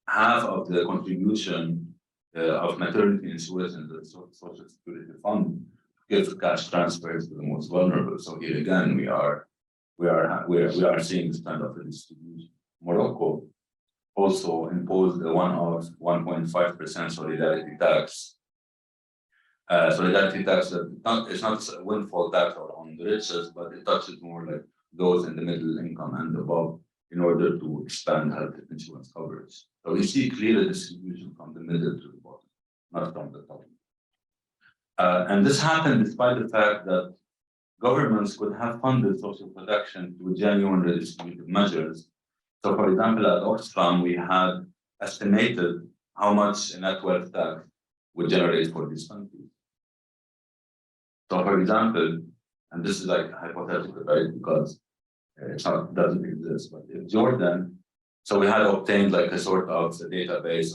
D: half of the contribution of maternity insurance in the Social Security Fund to give cash transfers to the most vulnerable. So here again, we are seeing this kind of redistribution. Morocco also imposed a one-off 1.5% solidarity tax. Solidarity tax, it's not a windfall tax on the richest, but it touches more like those in the middle income and above, in order to expand health insurance coverage. So we see clear distribution from the middle to the bottom, not from the top. And this happened despite the fact that governments could have funded social protection through genuine redistributive measures. So, for example, at Oxfam, we had estimated how much a net wealth tax would generate for these countries. So, for example, and this is like hypothetical, right? Because doesn't exist. But if Jordan, so we had obtained like a sort of a database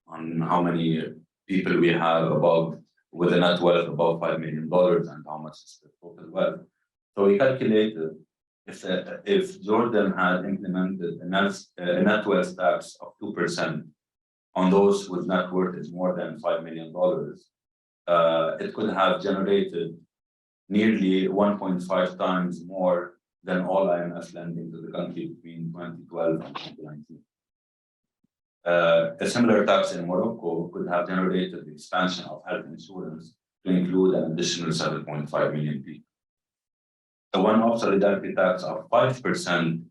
D: on how many people we have above with a net wealth above $5 million and how much is the total wealth. So we calculated if Jordan had implemented a net wealth tax of 2% on those whose net worth is more than $5 million, it could have generated nearly 1.5 times more than all IMF lending to the country between 2012 and 2019. A similar tax in Morocco could have generated the expansion of health insurance to include an additional 7.5 million people. a one-off solidarity tax of 5%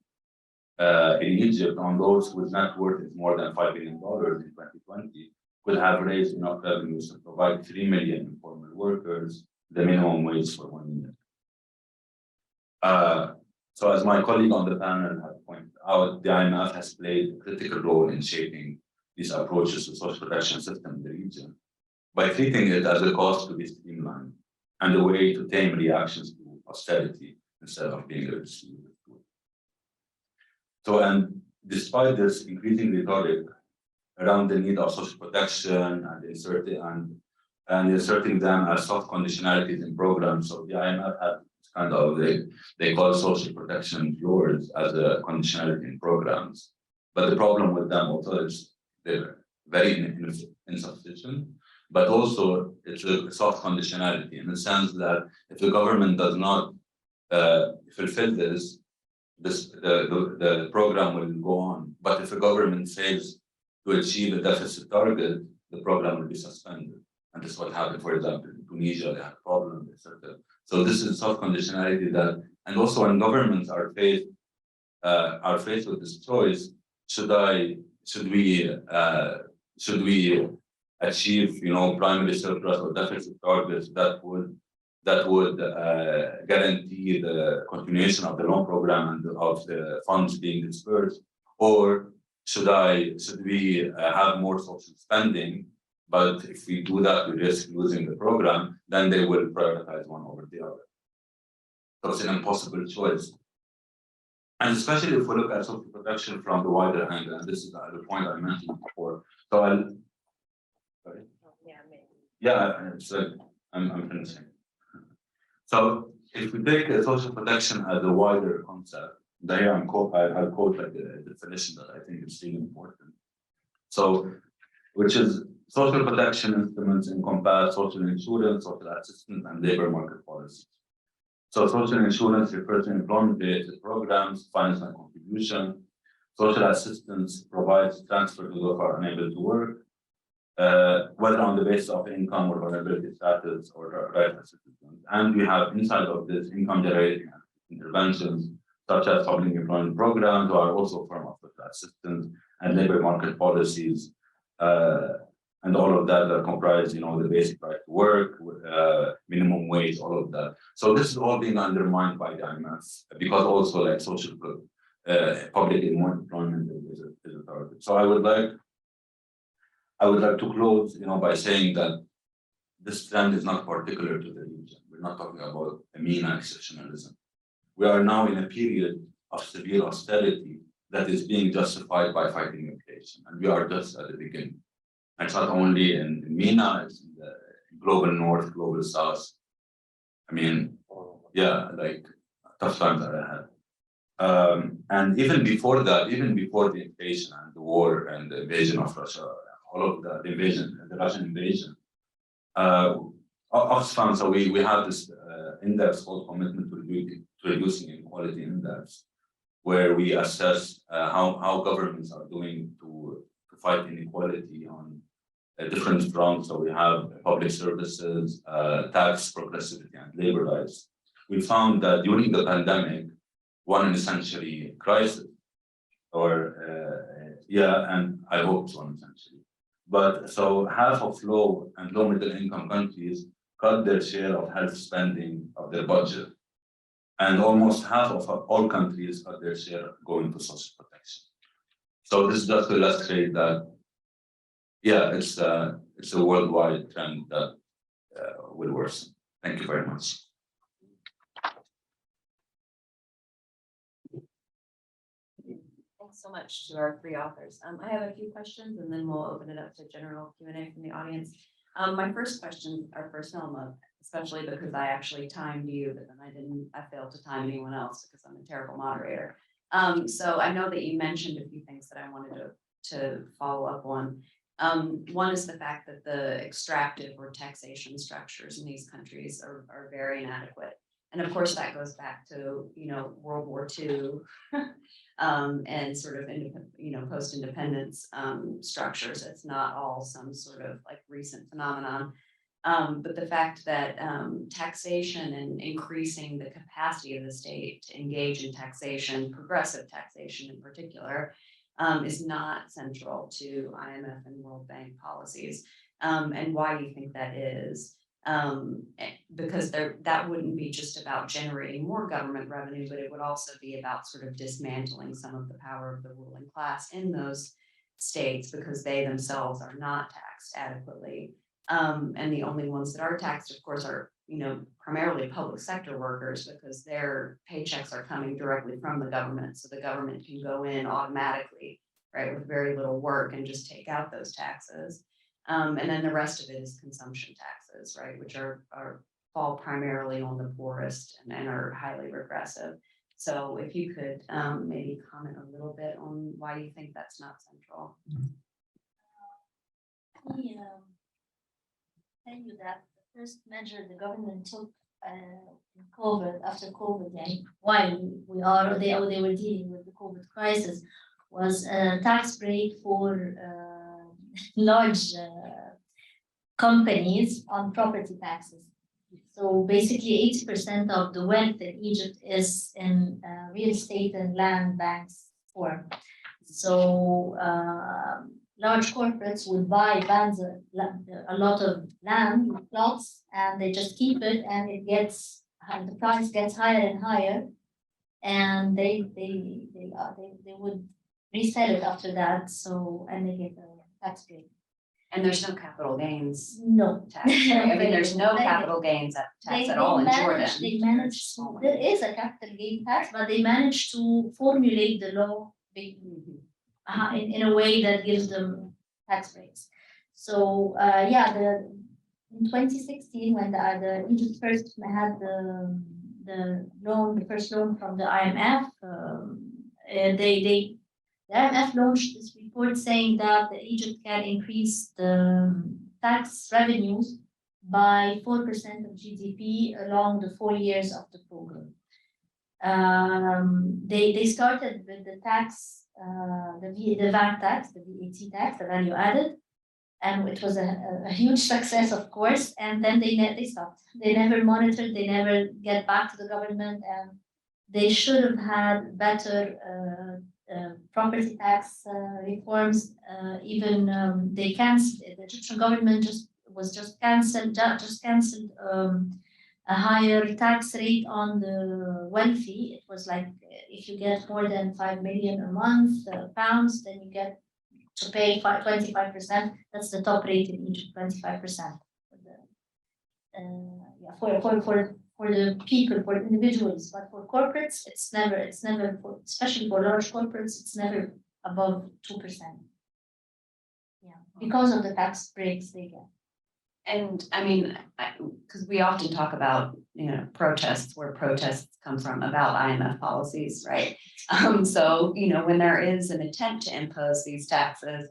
D: in Egypt on those whose net worth is more than $5 billion in 2020 could have raised enough revenues to provide 3 million informal workers the minimum wage for 1 year. So as my colleague on the panel had pointed out, the IMF has played a critical role in shaping these approaches to social protection system in the region by treating it as a cost to be streamlined and a way to tame reactions to austerity instead of being a distributive tool. So, and despite this increasing rhetoric around the need of social protection and inserting them as soft conditionalities in programs, so the IMF had kind of they call social protection floors as a conditionality in programs. But the problem with them also is they're very insufficient, but also it's a soft conditionality in the sense that if the government does not fulfill this, the program will go on. But if the government fails to achieve a deficit target, the program will be suspended. And this is what happened, for example, in Tunisia, they had a problem, etc. So this is soft conditionality that, and also when governments are faced with this choice, should we achieve, primary surplus or deficit targets that would guarantee the continuation of the loan program and of the funds being dispersed, or should we have more social spending? But if we do that, we risk losing the program, then they will prioritize one over the other. So it's an impossible choice. And especially if we look at social protection from the wider angle, and this is the point I mentioned before. So sorry? It's like, I'm finishing. So if we take social protection as a wider concept, there I'll quote like a definition that I think is really important. So, which is social protection instruments encompass social insurance, social assistance, and labor market policies. So social insurance refers to employment-related programs, finance and contribution. Social assistance provides transfer to those who are unable to work, whether on the basis of income or vulnerability status or right of citizens. And we have inside of this income-generating interventions, such as public employment programs, or also form of social assistance and labor market policies. And all of that are comprised, the basic right to work, minimum wage, all of that. So this is all being undermined by the IMF because also like social public employment is a target. So I would like to close, by saying that this trend is not particular to the region. We're not talking about a MENA exceptionalism. We are now in a period of severe austerity that is being justified by fighting inflation, and we are just at the beginning. It's not only in MENA, it's in the global north, global south. I mean, like tough times are ahead. And even before that, even before the inflation and the war and the invasion of Russia, all of the Russian invasion, Oxfam, so we have this index called Commitment to Reducing Inequality Index, where we assess how governments are doing to fight inequality on different fronts. So we have public services, tax progressivity, and labor rights. We found that during the pandemic, one essentially crisis, and I hope so essentially. But so half of low and low middle income countries cut their share of health spending of their budget. And almost half of all countries cut their share going to social protection. So this is just to illustrate that, it's a worldwide trend that will worsen. Thank you very much.
A: Thanks so much to our three authors. I have a few questions and then we'll open it up to general Q&A from the audience. My first question are for Selma, especially because I actually timed you, but then I failed to time anyone else because I'm a terrible moderator. So I know that you mentioned a few things that I wanted to follow up on. One is the fact that the extractive or taxation structures in these countries are very inadequate. And of course, that goes back to, World War II and sort of, post-independence structures. It's not all some sort of like recent phenomenon. But the fact that taxation and increasing the capacity of the state to engage in taxation, progressive taxation in particular, is not central to IMF and World Bank policies. And why do you think that is? Because that wouldn't be just about generating more government revenue, but it would also be about sort of dismantling some of the power of the ruling class in those states because they themselves are not taxed adequately. And the only ones that are taxed, of course, are, primarily public sector workers because their paychecks are coming directly from the government. So the government can go in automatically, right, with very little work and just take out those taxes. And then the rest of it is consumption taxes, right, which fall primarily on the poorest and are highly regressive. So if you could maybe comment a little bit on why you think that's not central.
B: Tell you that the first measure the government took in COVID, after COVID, and while they were dealing with the COVID crisis, was a tax break for large companies on property taxes. So basically 80% of the wealth in Egypt is in real estate and land banks form. So large corporates would buy a lot of land plots and they just keep it and the price gets higher and higher and they would resell it after that. So and they get a tax break.
A: And there's no capital gains
B: No
A: tax. Right? I mean, there's no capital gains tax at all in Jordan.
B: There is a capital gain tax, but they managed to formulate the law in a way that gives them tax breaks. So in 2016, when the Egypt first had the first loan from the IMF, the IMF launched this report saying that Egypt can increase the tax revenues by 4% of GDP along the 4 years of the program. They started with the tax, the VAT tax, the VAT tax, the value added, and it was a huge success, of course. And then they stopped. They never monitored. They never get back to the government, and they should have had better property tax reforms. Even they canceled. The Egyptian government just canceled a higher tax rate on the wealthy. It was like if you get more than 5 million a month pounds, then you get to pay 25%. That's the top rate in Egypt, 25%. For the people, for individuals, but for corporates, it's never especially for large corporates, it's never above 2%. Yeah, because of the tax breaks they get.
A: And I mean, because we often talk about, protests, where protests come from about IMF policies, right? So, when there is an attempt to impose these taxes,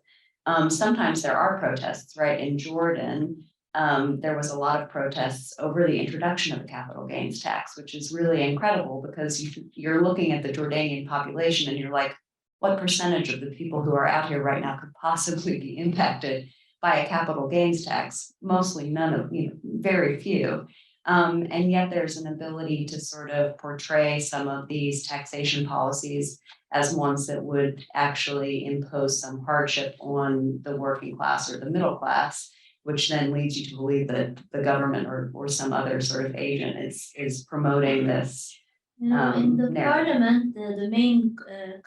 A: sometimes there are protests, right? In Jordan, there was a lot of protests over the introduction of the capital gains tax, which is really incredible because you're looking at the Jordanian population and you're like, what percentage of the people who are out here right now could possibly be impacted by a capital gains tax? Mostly none of, very few. And yet there's an ability to sort of portray some of these taxation policies as ones that would actually impose some hardship on the working class or the middle class, which then leads you to believe that the government or some other sort of agent is promoting this.
B: In the parliament, the main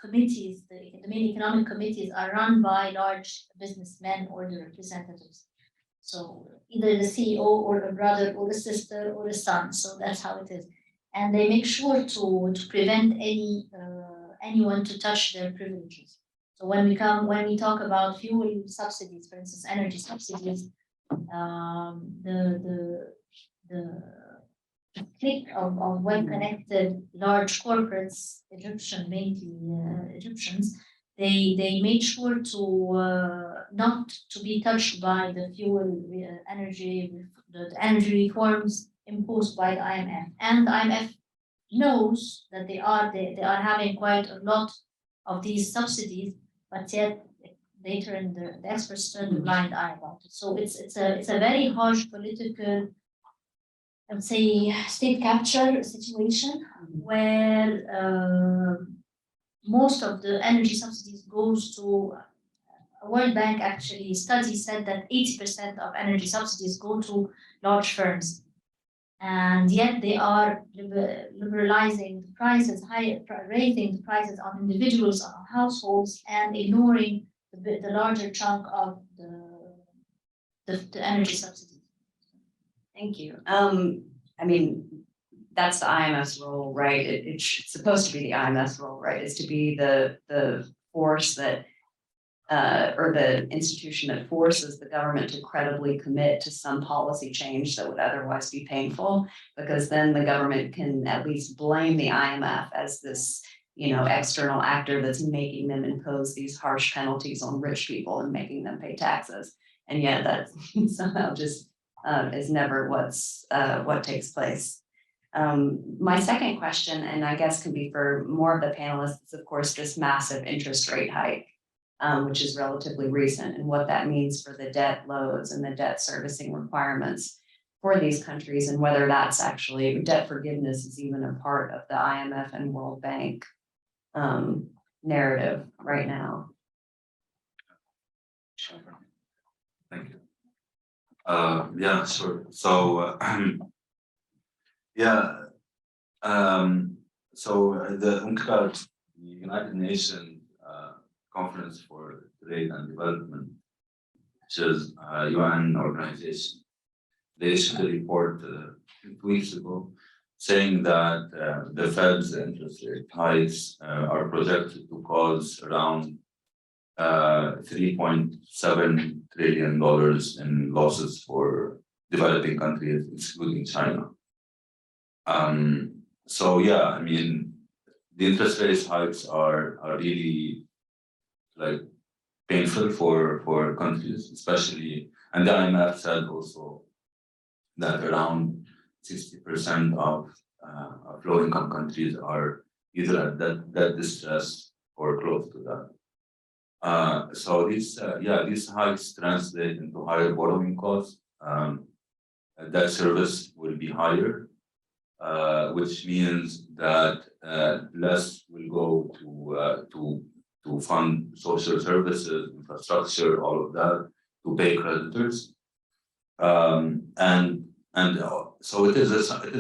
B: committees, the main economic committees are run by large businessmen or the representatives. So either the CEO or a brother or a sister or a son. So that's how it is. And they make sure to prevent anyone to touch their privileges. So when we talk about fuel subsidies, for instance, energy subsidies, the clique of well-connected large corporates, mainly Egyptians, they made sure to not to be touched by the energy reforms imposed by the IMF. And the IMF knows that they are having quite a lot of these subsidies, but yet later in the experts turned a blind eye about it. So it's a very harsh political, I would say, state capture situation where most of the energy subsidies goes to World Bank actually study said that 80% of energy subsidies go to large firms. And yet they are liberalizing the prices, raising the prices on individuals, on households, and ignoring the larger chunk of the energy subsidies.
A: Thank you. I mean, that's the IMF's role, right? It's supposed to be the IMF's role, right? Is to be the force that or the institution that forces the government to credibly commit to some policy change that would otherwise be painful, because then the government can at least blame the IMF as this, external actor that's making them impose these harsh penalties on rich people and making them pay taxes. And yet that somehow just is never what takes place. My second question, and I guess can be for more of the panelists, is of course this massive interest rate hike, which is relatively recent, and what that means for the debt loads and the debt servicing requirements for these countries, and whether that's actually debt forgiveness is even a part of the IMF and World Bank narrative right now.
D: Thank you. Yeah, sure. So, so the UNCTAD, the United Nations Conference for Trade and Development, which is a UN organization, they issued a report 2 weeks ago saying that the Fed's interest rate hikes are projected to cause around $3.7 trillion in losses for developing countries, excluding China. So yeah, I mean, the interest rate hikes are really like painful for countries, especially, and the IMF said also that around 60% of low-income countries are either at debt distress or close to that. So these hikes translate into higher borrowing costs. Debt service will be higher, which means that less will go to fund social services, infrastructure, all of that, to pay creditors, so it is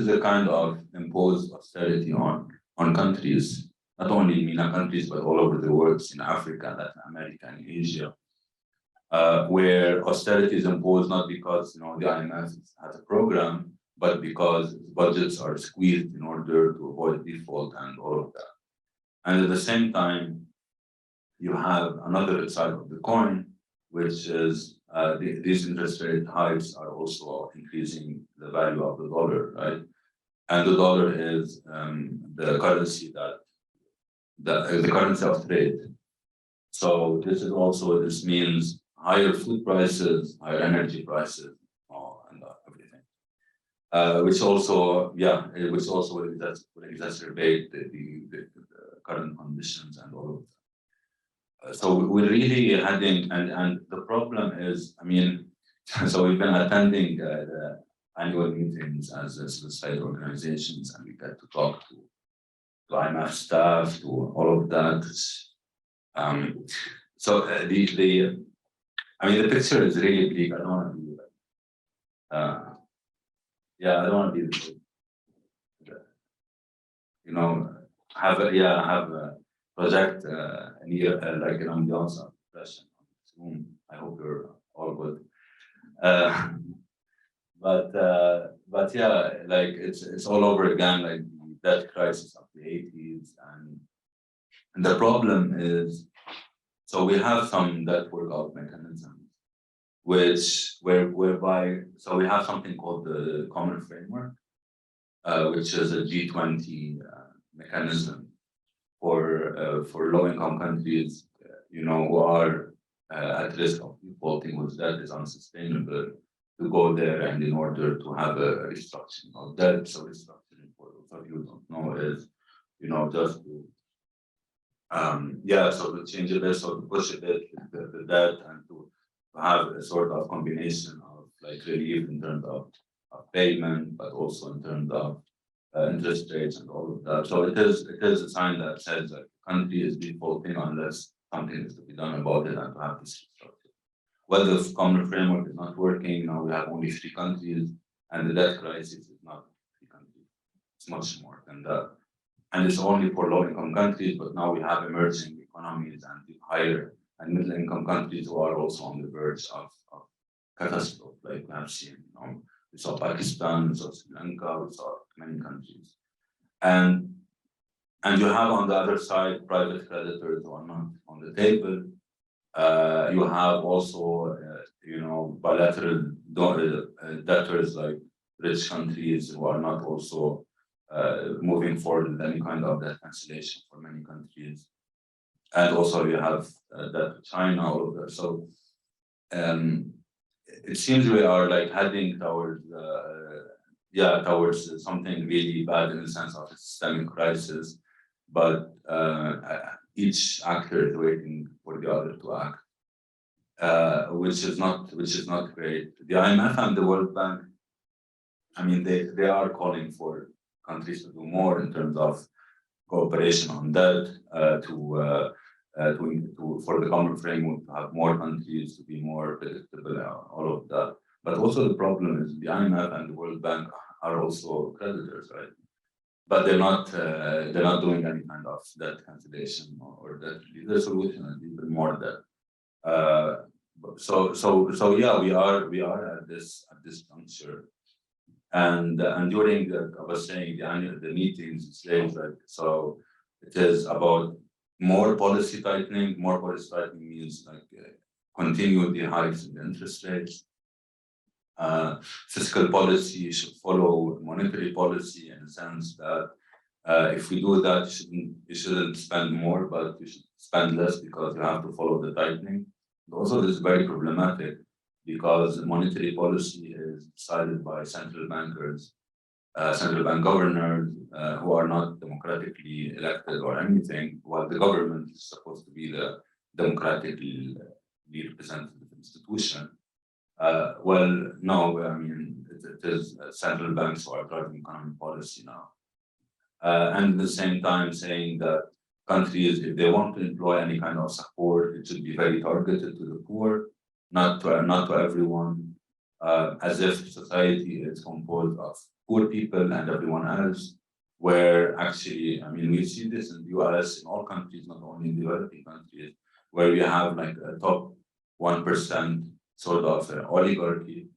D: a kind of imposed austerity on countries, not only in MENA countries but all over the world, in Africa, Latin America, and Asia, where austerity is imposed not because the IMF has a program, but because budgets are squeezed in order to avoid default and all of that. And at the same time, you have another side of the coin, which is these interest rate hikes are also increasing the value of the dollar, right? And the dollar is the currency the currency of trade. So this means higher food prices, higher energy prices, and everything. Which also will exacerbate the current conditions and all of that. So we're really heading, and the problem is, I mean, so we've been attending the annual meetings as civil society organizations, and we get to talk to IMF staff, to all of that. So the picture is really bleak. I don't want to be I don't want to be have a project like an ambiance of depression on Zoom. I hope you're all good. But yeah, like it's all over again, like the debt crisis of the 80s, and the problem is, so we have some debt workout mechanisms, whereby so we have something called the Common Framework, which is a G20 mechanism for low-income countries, who are at risk of defaulting, which debt is unsustainable, to go there, and in order to have a restructuring of debt. So restructuring, for those of you who don't know, is just to Yeah, so to change a bit, so to push a bit the debt and to have a sort of combination of like relief in terms of payment, but also in terms of interest rates and all of that. So it is a sign that says that the country is defaulting unless something is to be done about it and to have this restructure. Well, the common framework is not working. Now we have only 3 countries, and the debt crisis is not 3 countries. It's much more than that. And it's only for low-income countries, but now we have emerging economies and the higher and middle-income countries who are also on the verge of catastrophe, like we have seen. We saw Pakistan, we saw Sri Lanka, we saw many countries. And you have on the other side private creditors who are not on the table. You have also, bilateral debtors like rich countries who are not also moving forward with any kind of debt cancellation for many countries. And also you have that China, all of that. So it seems we are like heading towards towards something really bad in the sense of a systemic crisis, but each actor is waiting for the other to act, which is not great. The IMF and the World Bank, I mean, they are calling for countries to do more in terms of cooperation on that, for the common framework to have more countries to be more predictable, all of that. But also the problem is the IMF and the World Bank are also creditors, right? But they're not doing any kind of debt cancellation or debt. The solution is even more debt. So yeah, we are at this juncture. And during I was saying the meetings, it's like, so it is about more policy tightening. More policy tightening means like continue the hikes in the interest rates. Fiscal policy should follow monetary policy in the sense that if we do that, you shouldn't spend more, but you should spend less because you have to follow the tightening. Also, this is very problematic because monetary policy is decided by central bankers, central bank governors who are not democratically elected or anything, while the government is supposed to be the democratically representative institution. Well, no, I mean, it is central banks who are driving economic policy now. And at the same time saying that countries, if they want to employ any kind of support, it should be very targeted to the poor, not to everyone, as if society is composed of poor people and everyone else, where actually, I mean, we see this in the US, in all countries, not only in developing countries, where you have like a top 1% sort of oligarchy,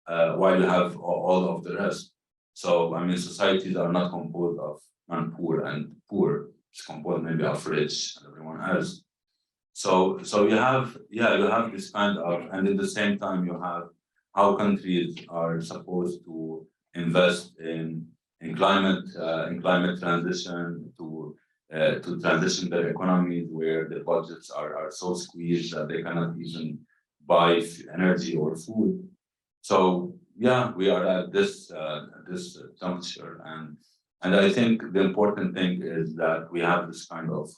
D: while you have all of the rest. So, I mean, societies are not composed of non-poor and poor. It's composed maybe of rich and everyone else. So you have this kind of, and at the same time you have how countries are supposed to invest in climate transition to transition their economies where the budgets are so squeezed that they cannot even buy energy or food. So yeah, we are at this juncture, and I think the important thing is that we have this kind of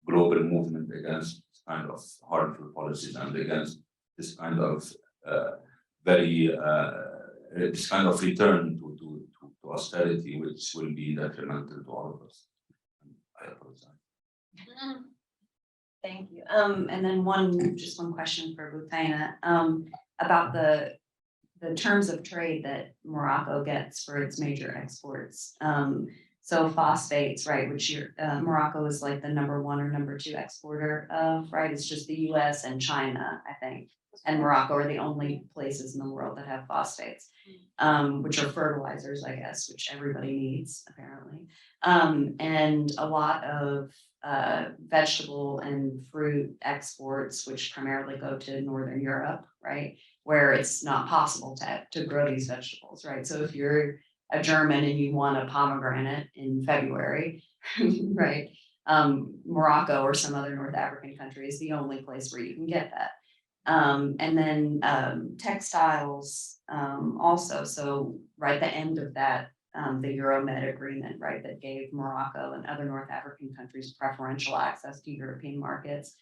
D: global movement against this kind of harmful policies and against this kind of this kind of return to austerity, which will be detrimental to all of us. I apologize.
A: Thank you. And then just one question for Butaina, about the terms of trade that Morocco gets for its major exports. So phosphates, right, which Morocco is like the #1 or #2 exporter of, right? It's just the US and China, I think. And Morocco are the only places in the world that have phosphates, which are fertilizers, I guess, which everybody needs, apparently. And a lot of vegetable and fruit exports, which primarily go to Northern Europe, right? Where it's not possible to grow these vegetables, right? So if you're a German and you want a pomegranate in February, right? Morocco or some other North African country is the only place where you can get that. And then textiles also. So right at the end of that the Euromed agreement, right, that gave Morocco and other North African countries preferential access to European markets.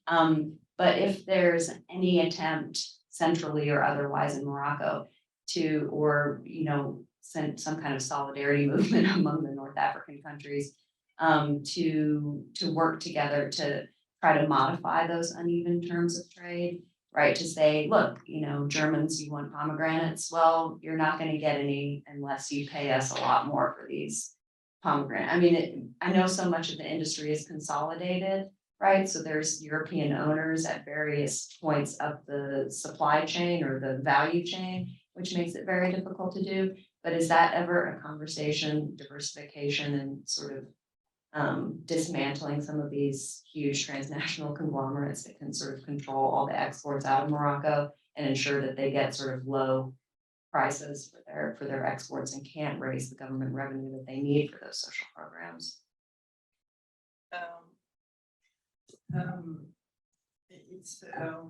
A: But if there's any attempt centrally or otherwise in Morocco to, or, you know, send some kind of solidarity movement among the North African countries, to work together to try to modify those uneven terms of trade, right? To say, look, you know, Germans, you want pomegranates, well, you're not going to get any unless you pay us a lot more for these pomegranates. I mean, I know so much of the industry is consolidated, right? So there's European owners at various points of the supply chain or the value chain, which makes it very difficult to do. But is that ever a conversation, diversification and sort of dismantling some of these huge transnational conglomerates that can sort of control all the exports out of Morocco and ensure that they get sort of low prices for their exports and can't raise the government revenue that they need for those social programs?
C: It's a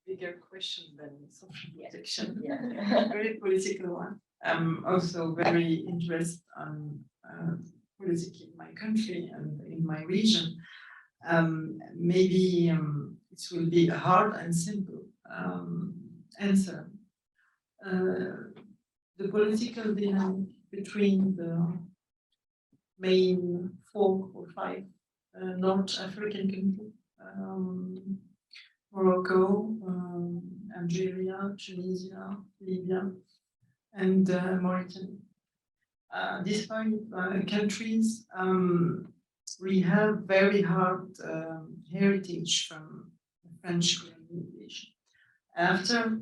C: bigger question than social protection.
B: Yeah.
C: Very political one. I'm also very interested on politics in my country and in my region. Maybe it will be a hard and simple answer. The political dynamic between the main 4 or 5 North African countries, Morocco, Algeria, Tunisia, Libya, and Mauritania. These 5 countries, we have very hard heritage from French colonization. After,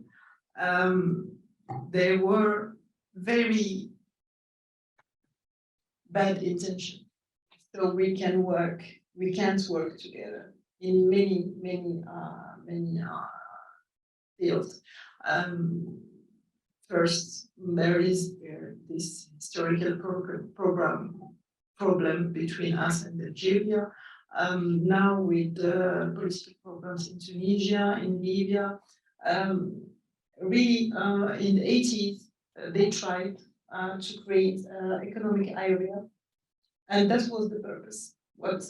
C: there were very bad intention. So we can't work together in many fields. First, there is this historical problem between us and Algeria. Now with the political problems in Tunisia, in Libya, really in the 80s, they tried to create economic area. And that was the purpose.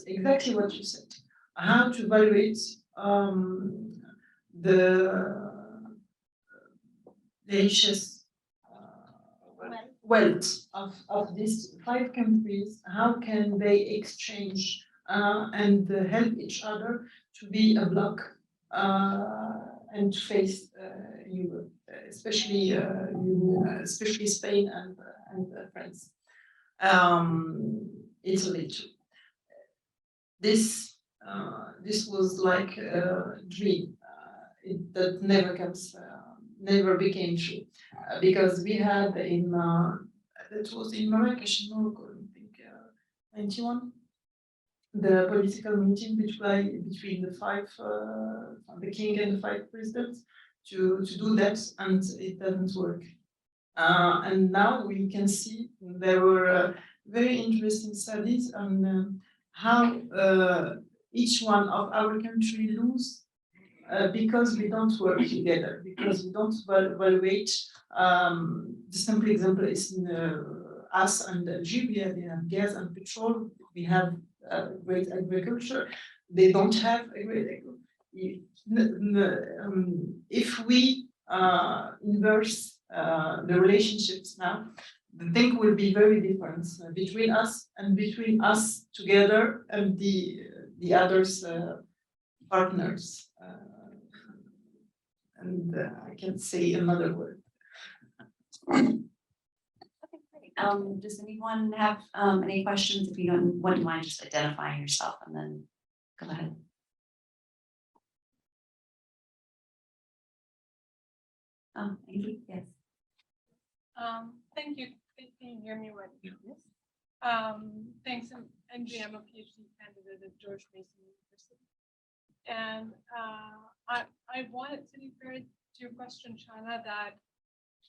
C: Exactly what you said. How to evaluate the richest wealth of these 5 countries. How can they exchange and help each other to be a bloc and to face Europe, especially Spain and France. Italy too. This was like a dream that never became true, because we had that was in Marrakesh, Morocco, I think, 91, the political meeting between the 5, the king and the 5 presidents to do that, and it doesn't work. And now we can see there were very interesting studies on how each one of our country lose because we don't work together, because we don't evaluate. The simple example is in us and Algeria, they have gas and petrol, we have great agriculture, they don't have a great agriculture. If we inverse the relationships now, the thing will be very different between us and between us together and the others partners. And I can't say another word.
A: Okay, great. Does anyone have any questions? If you wouldn't mind just identifying yourself and then go ahead. Thank you. Yes.
E: Thank you. Can you hear me well? Yes. Thanks. I'm a PhD candidate at George Mason University. And I wanted to refer to your question, Shana, that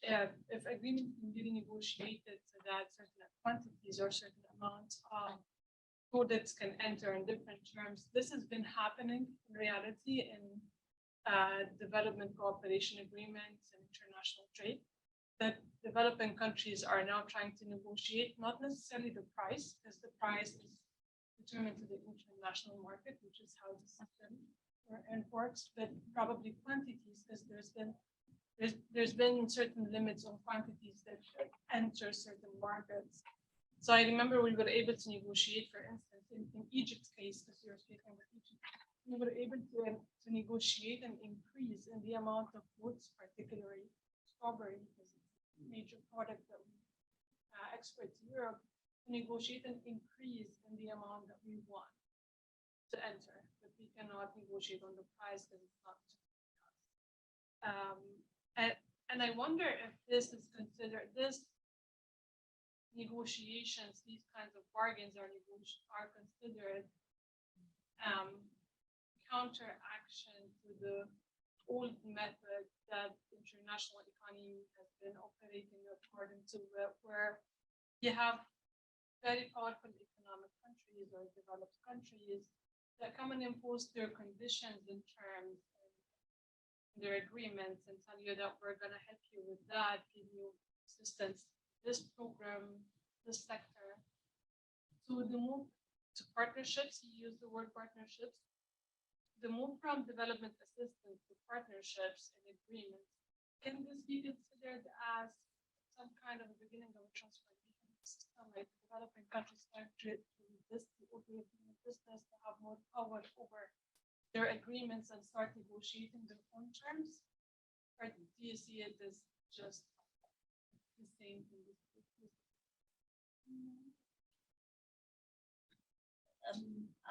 E: if agreements can be negotiated so that certain quantities or certain amounts of products can enter in different terms, this has been happening in reality in development cooperation agreements and international trade. that developing countries are now trying to negotiate, not necessarily the price, because the price is determined to the international market, which is how the system works, but probably quantities, because there's been certain limits on quantities that enter certain markets. So I remember we were able to negotiate, for instance, in Egypt's case, because you're speaking about Egypt, we were able to negotiate an increase in the amount of fruits, particularly strawberry, because it's a major product that we export to Europe, to negotiate an increase in the amount that we want to enter, but we cannot negotiate on the price because it's not just and I wonder if this is considered, this negotiations, these kinds of bargains are considered counteraction to the old method that international economy has been operating according to, where you have very powerful economic countries or developed countries that come and impose their conditions in terms of their agreements and tell you that we're going to help you with that, give you assistance, this program, this sector. So the move to partnerships, you use the word partnerships, the move from development assistance to partnerships and agreements, can this be considered as some kind of a beginning of a transformation system, like developing countries start to resist the opiate business, to have more power over their agreements and start negotiating their own terms? Or do you see it as just the same thing?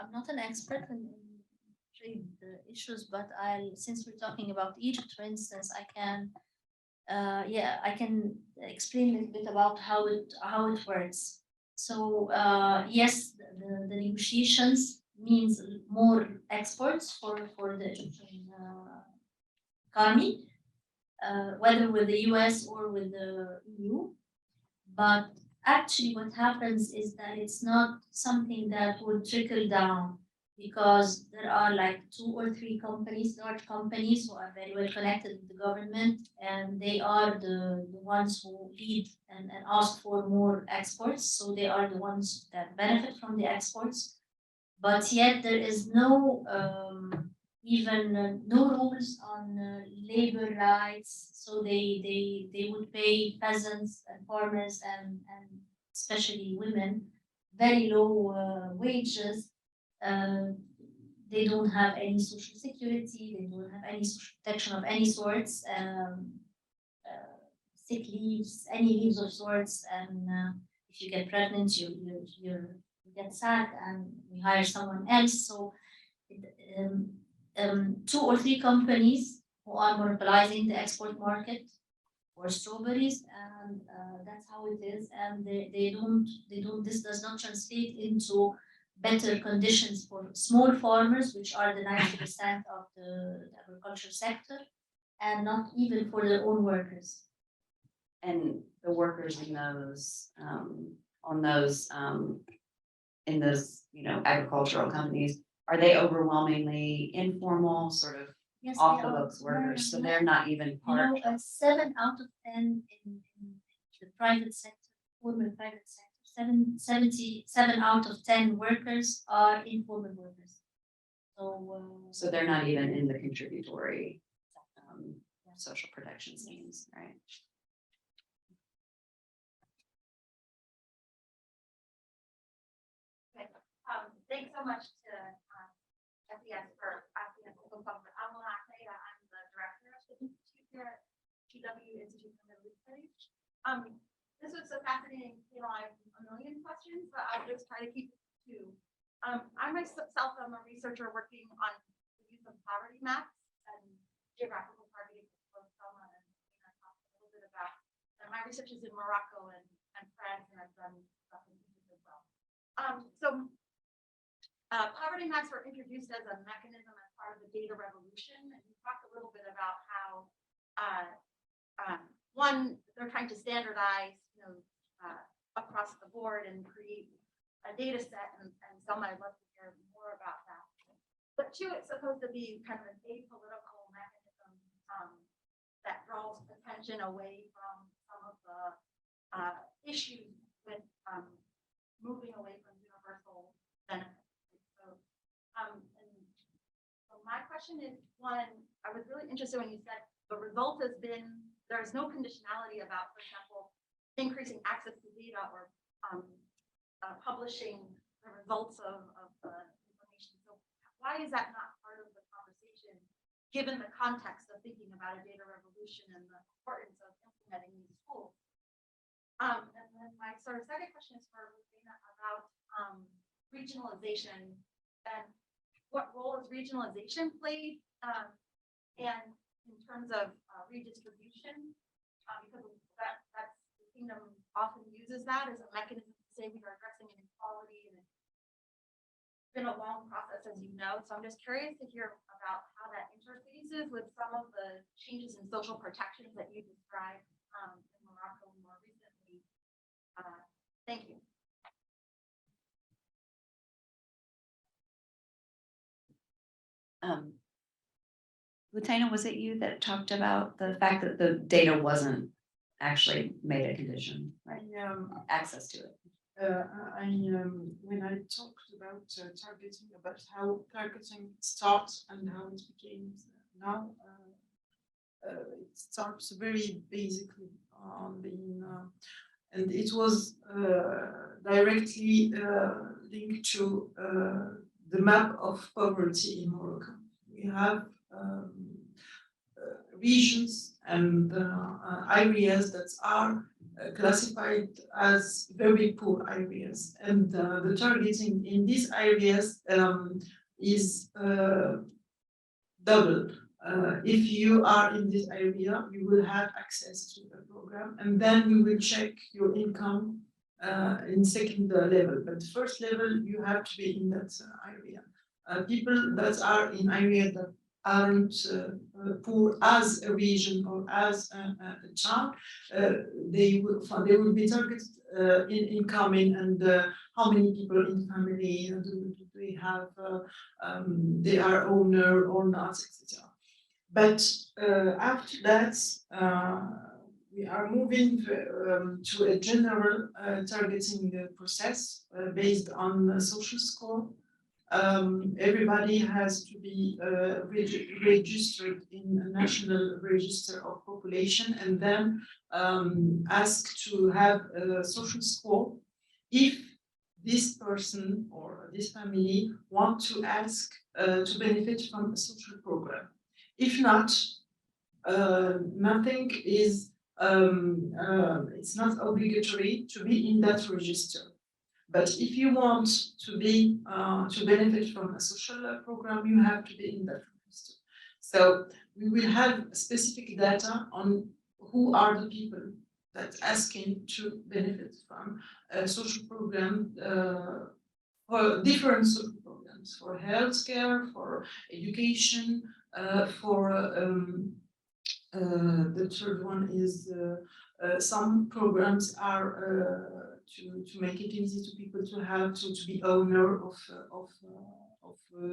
B: I'm not an expert in trade issues, but since we're talking about Egypt, for instance, I can explain a little bit about how it works. So yes, the negotiations means more exports for the Egyptian economy, whether with the US or with the EU. But actually what happens is that it's not something that would trickle down, because there are like 2 or 3 companies, large companies, who are very well connected with the government, and they are the ones who lead and ask for more exports. So they are the ones that benefit from the exports. But yet there is no no rules on labor rights. So they would pay peasants and farmers and especially women very low wages. They don't have any social security. They don't have any social protection of any sorts. Sick leaves, any leaves of sorts, and if you get pregnant, you get sacked and we hire someone else. So 2 or 3 companies who are monopolizing the export market for strawberries, and that's how it is. And they don't. This does not translate into better conditions for small farmers, which are the 90% of the agriculture sector, and not even for their own workers.
A: And the workers in those, in those, agricultural companies, are they overwhelmingly informal, sort of
B: Yes,
A: off the books workers? So they're not even part.
B: 7 out of 10 in the private sector, formal private sector, 77 out of 10 workers are informal workers.
A: So they're not even in the contributory social protection schemes, right?
F: Thanks so much to FES for asking us to go public. I will not say that I'm the director of the institute here at GW Institute for Middle East Studies. This was so fascinating. I have a million questions, but I'll just try to keep it to 2. I myself am a researcher working on the use of poverty maps and geographical targeting for Selma, and I talked a little bit about. And my research is in Morocco and France, and I've done stuff in Egypt as well. Poverty maps were introduced as a mechanism as part of the data revolution. And we talked a little bit about how, one, they're trying to standardize, across the board and create a data set. And Selma, I'd love to hear more about that. But 2, it's supposed to be kind of an apolitical mechanism that draws attention away from some of the issues with moving away from universal benefits. So, and so my question is, one, I was really interested when you said the result has been there's no conditionality about, for example, increasing access to data or publishing the results of the information. So why is that not part of the conversation, given the context of thinking about a data revolution and the importance of implementing these tools? And then my sort of second question is for Rosina about regionalization and what role has regionalization played and in terms of redistribution, because that's the kingdom often uses that as a mechanism to say we are addressing inequality, and it's been a long process, as you know. So I'm just curious to hear about how that interfaces with some of the changes in social protections that you described in Morocco more recently. Thank you.
A: Latina, was it you that talked about the fact that the data wasn't actually made a condition, right? Access to it.
C: When I talked about targeting, about how targeting starts and how it became now, it starts very basically and it was directly linked to the map of poverty in Morocco. We have regions and areas that are classified as very poor areas, and the targeting in these areas is double. If you are in this area, you will have access to the program, and then we will check your income in second level. But first level, you have to be in that area. People that are in areas that aren't poor as a region or as a town, they will be targeted in incoming and how many people in family do they have, they are owner or not, etc. But after that, we are moving to a general targeting process based on social score. Everybody has to be registered in a national register of population and then asked to have a social score if this person or this family want to ask to benefit from a social program. If not, nothing is, it's not obligatory to be in that register. But if you want to be to benefit from a social program, you have to be in that register. So we will have specific data on who are the people that asking to benefit from a social program, for different social programs, for healthcare, for education, for the third one is some programs are to make it easy to people to have to be owner of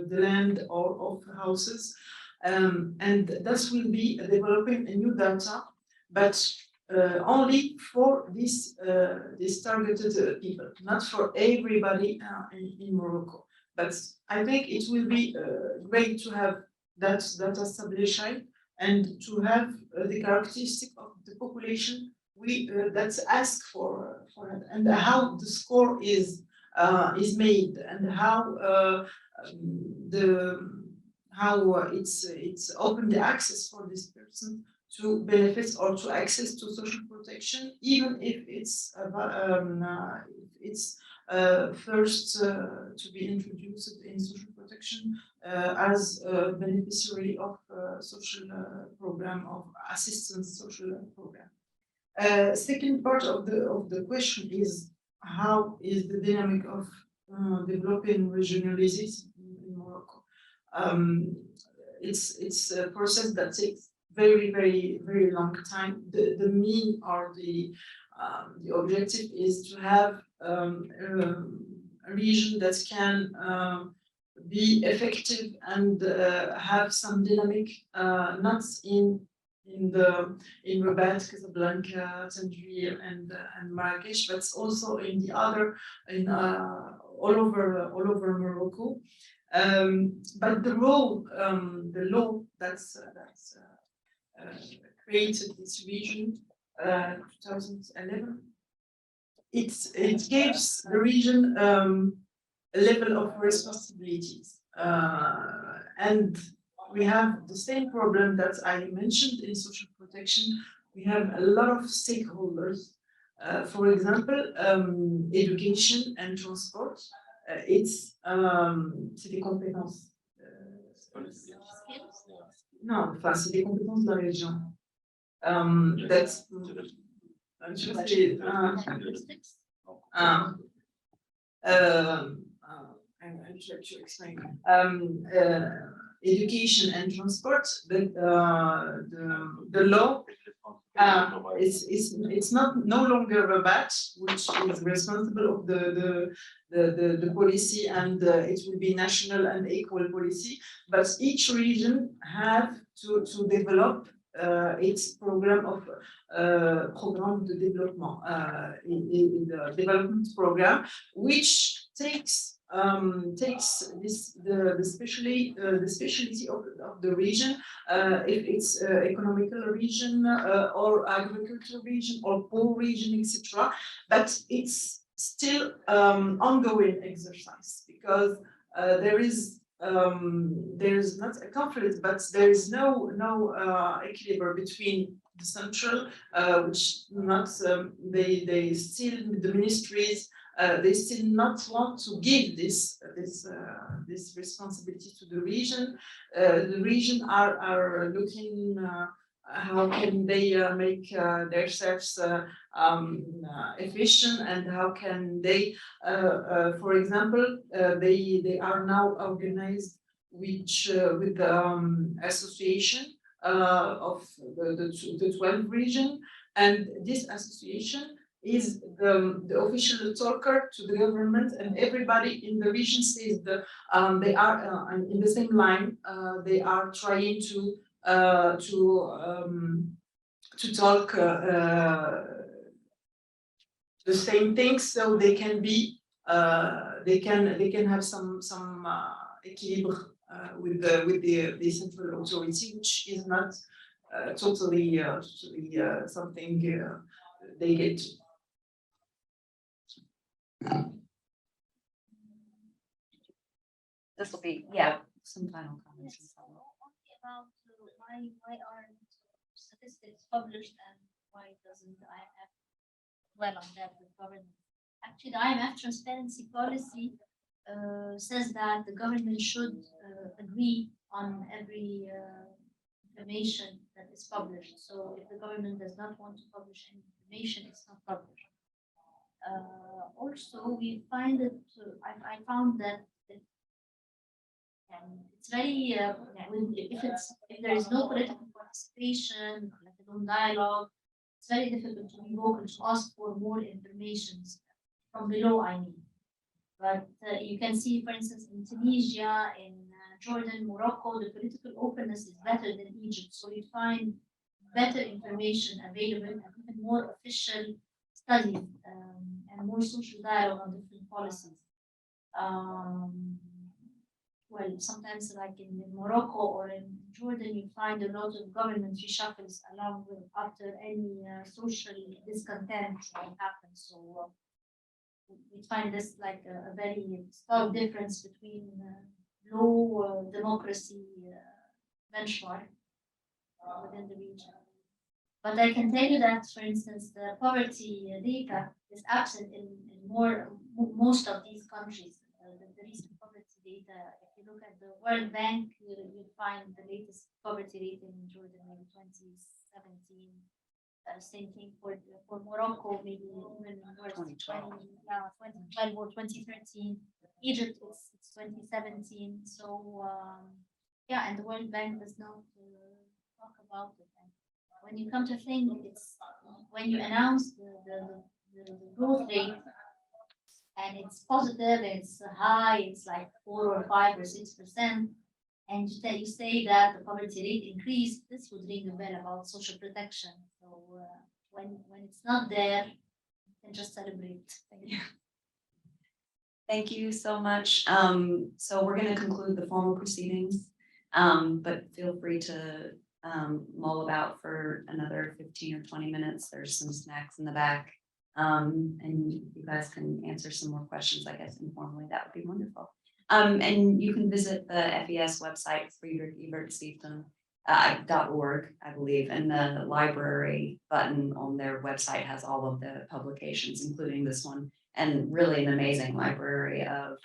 C: the land or of houses, and that will be developing a new data, but only for this targeted people, not for everybody in Morocco. But I think it will be great to have that data established and to have the characteristic of the population that's asked for it, and how the score is made, and how it's open the access for this person to benefit or to access to social protection, even if it's first to be introduced in social protection as a beneficiary of social program of assistance social program. Second part of the question is how is the dynamic of developing regionalization in Morocco? It's a process that takes very long time. The mean or the objective is to have a region that can be effective and have some dynamic, not in in Rabat, Casablanca, Tangier, and Marrakesh, but also in the other all over Morocco. But the law that's created this region, 2011. It gives the region a level of responsibilities, and we have the same problem that I mentioned in social protection. We have a lot of stakeholders. For example, education and transport. C'est des compétences. Non, enfin, c'est des compétences de la région. That's I try to explain. Education and transport, the law it's no longer Rabat, which is responsible of the policy, and it will be national and equal policy, but each region have to develop its program of programme de développement, in the development program, which takes the specialty of the region, if it's economical region or agricultural region or poor region, etc. But it's still ongoing exercise, because there is not a conflict, but there is no equilibrium between the central, which not they still, the ministries, they still not want to give this responsibility to the region. The region are looking how can they make themselves efficient, and how can they, for example, they are now organized with the association of the 12 region, and this association is the official talker to the government, and everybody in the region says that they are in the same line. They are trying to talk the same things, so they can be they can have some equilibrium with the central authority, which is not totally something they get.
A: This will be, yeah, some final comments.
B: Yes, only about why aren't statistics published, and why doesn't the IMF dwell on that with government? Actually, the IMF transparency policy says that the government should agree on every information that is published. So if the government does not want to publish any information, it's not published. Also, we find that I found that it's very if there is no political participation, like a long dialogue, it's very difficult to be vocal, to ask for more information from below. I mean, but you can see, for instance, in Tunisia, in Jordan, Morocco, the political openness is better than Egypt. So you find better information available, and even more official studies, and more social dialogue on different policies. Well, sometimes like in Morocco or in Jordan, you find a lot of government reshuffles along with after any social discontent that happens. So we find this like a very stark difference between low democracy benchmark within the region. But I can tell you that, for instance, the poverty data is absent in most of these countries. The recent poverty data, if you look at the World Bank, you'll find the latest poverty rate in Jordan in 2017. Same thing for Morocco, maybe even worse, 2012 or 2013. Egypt, it's 2017. So yeah, and the World Bank does not talk about it. And when you come to think, it's when you announce the growth rate, and it's positive, it's high, it's like 4 or 5 or 6%, and you say that the poverty rate increased, this would ring a bell about social protection. So when it's not there, you can just celebrate. Thank you.
A: Thank you so much. So we're gonna conclude the formal proceedings. But feel free to mull about for another 15 or 20 minutes. There's some snacks in the back. And you guys can answer some more questions, I guess, informally. That would be wonderful. And you can visit the FES website, friedrich-ebert-stiftung.org, I believe, and the library button on their website has all of the publications, including this one, and really an amazing library of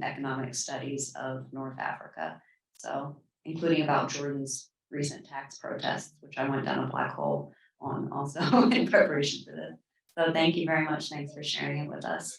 A: economic studies of North Africa. So, including about Jordan's recent tax protests, which I went down a black hole on also in preparation for this. So thank you very much. Thanks for sharing it with us.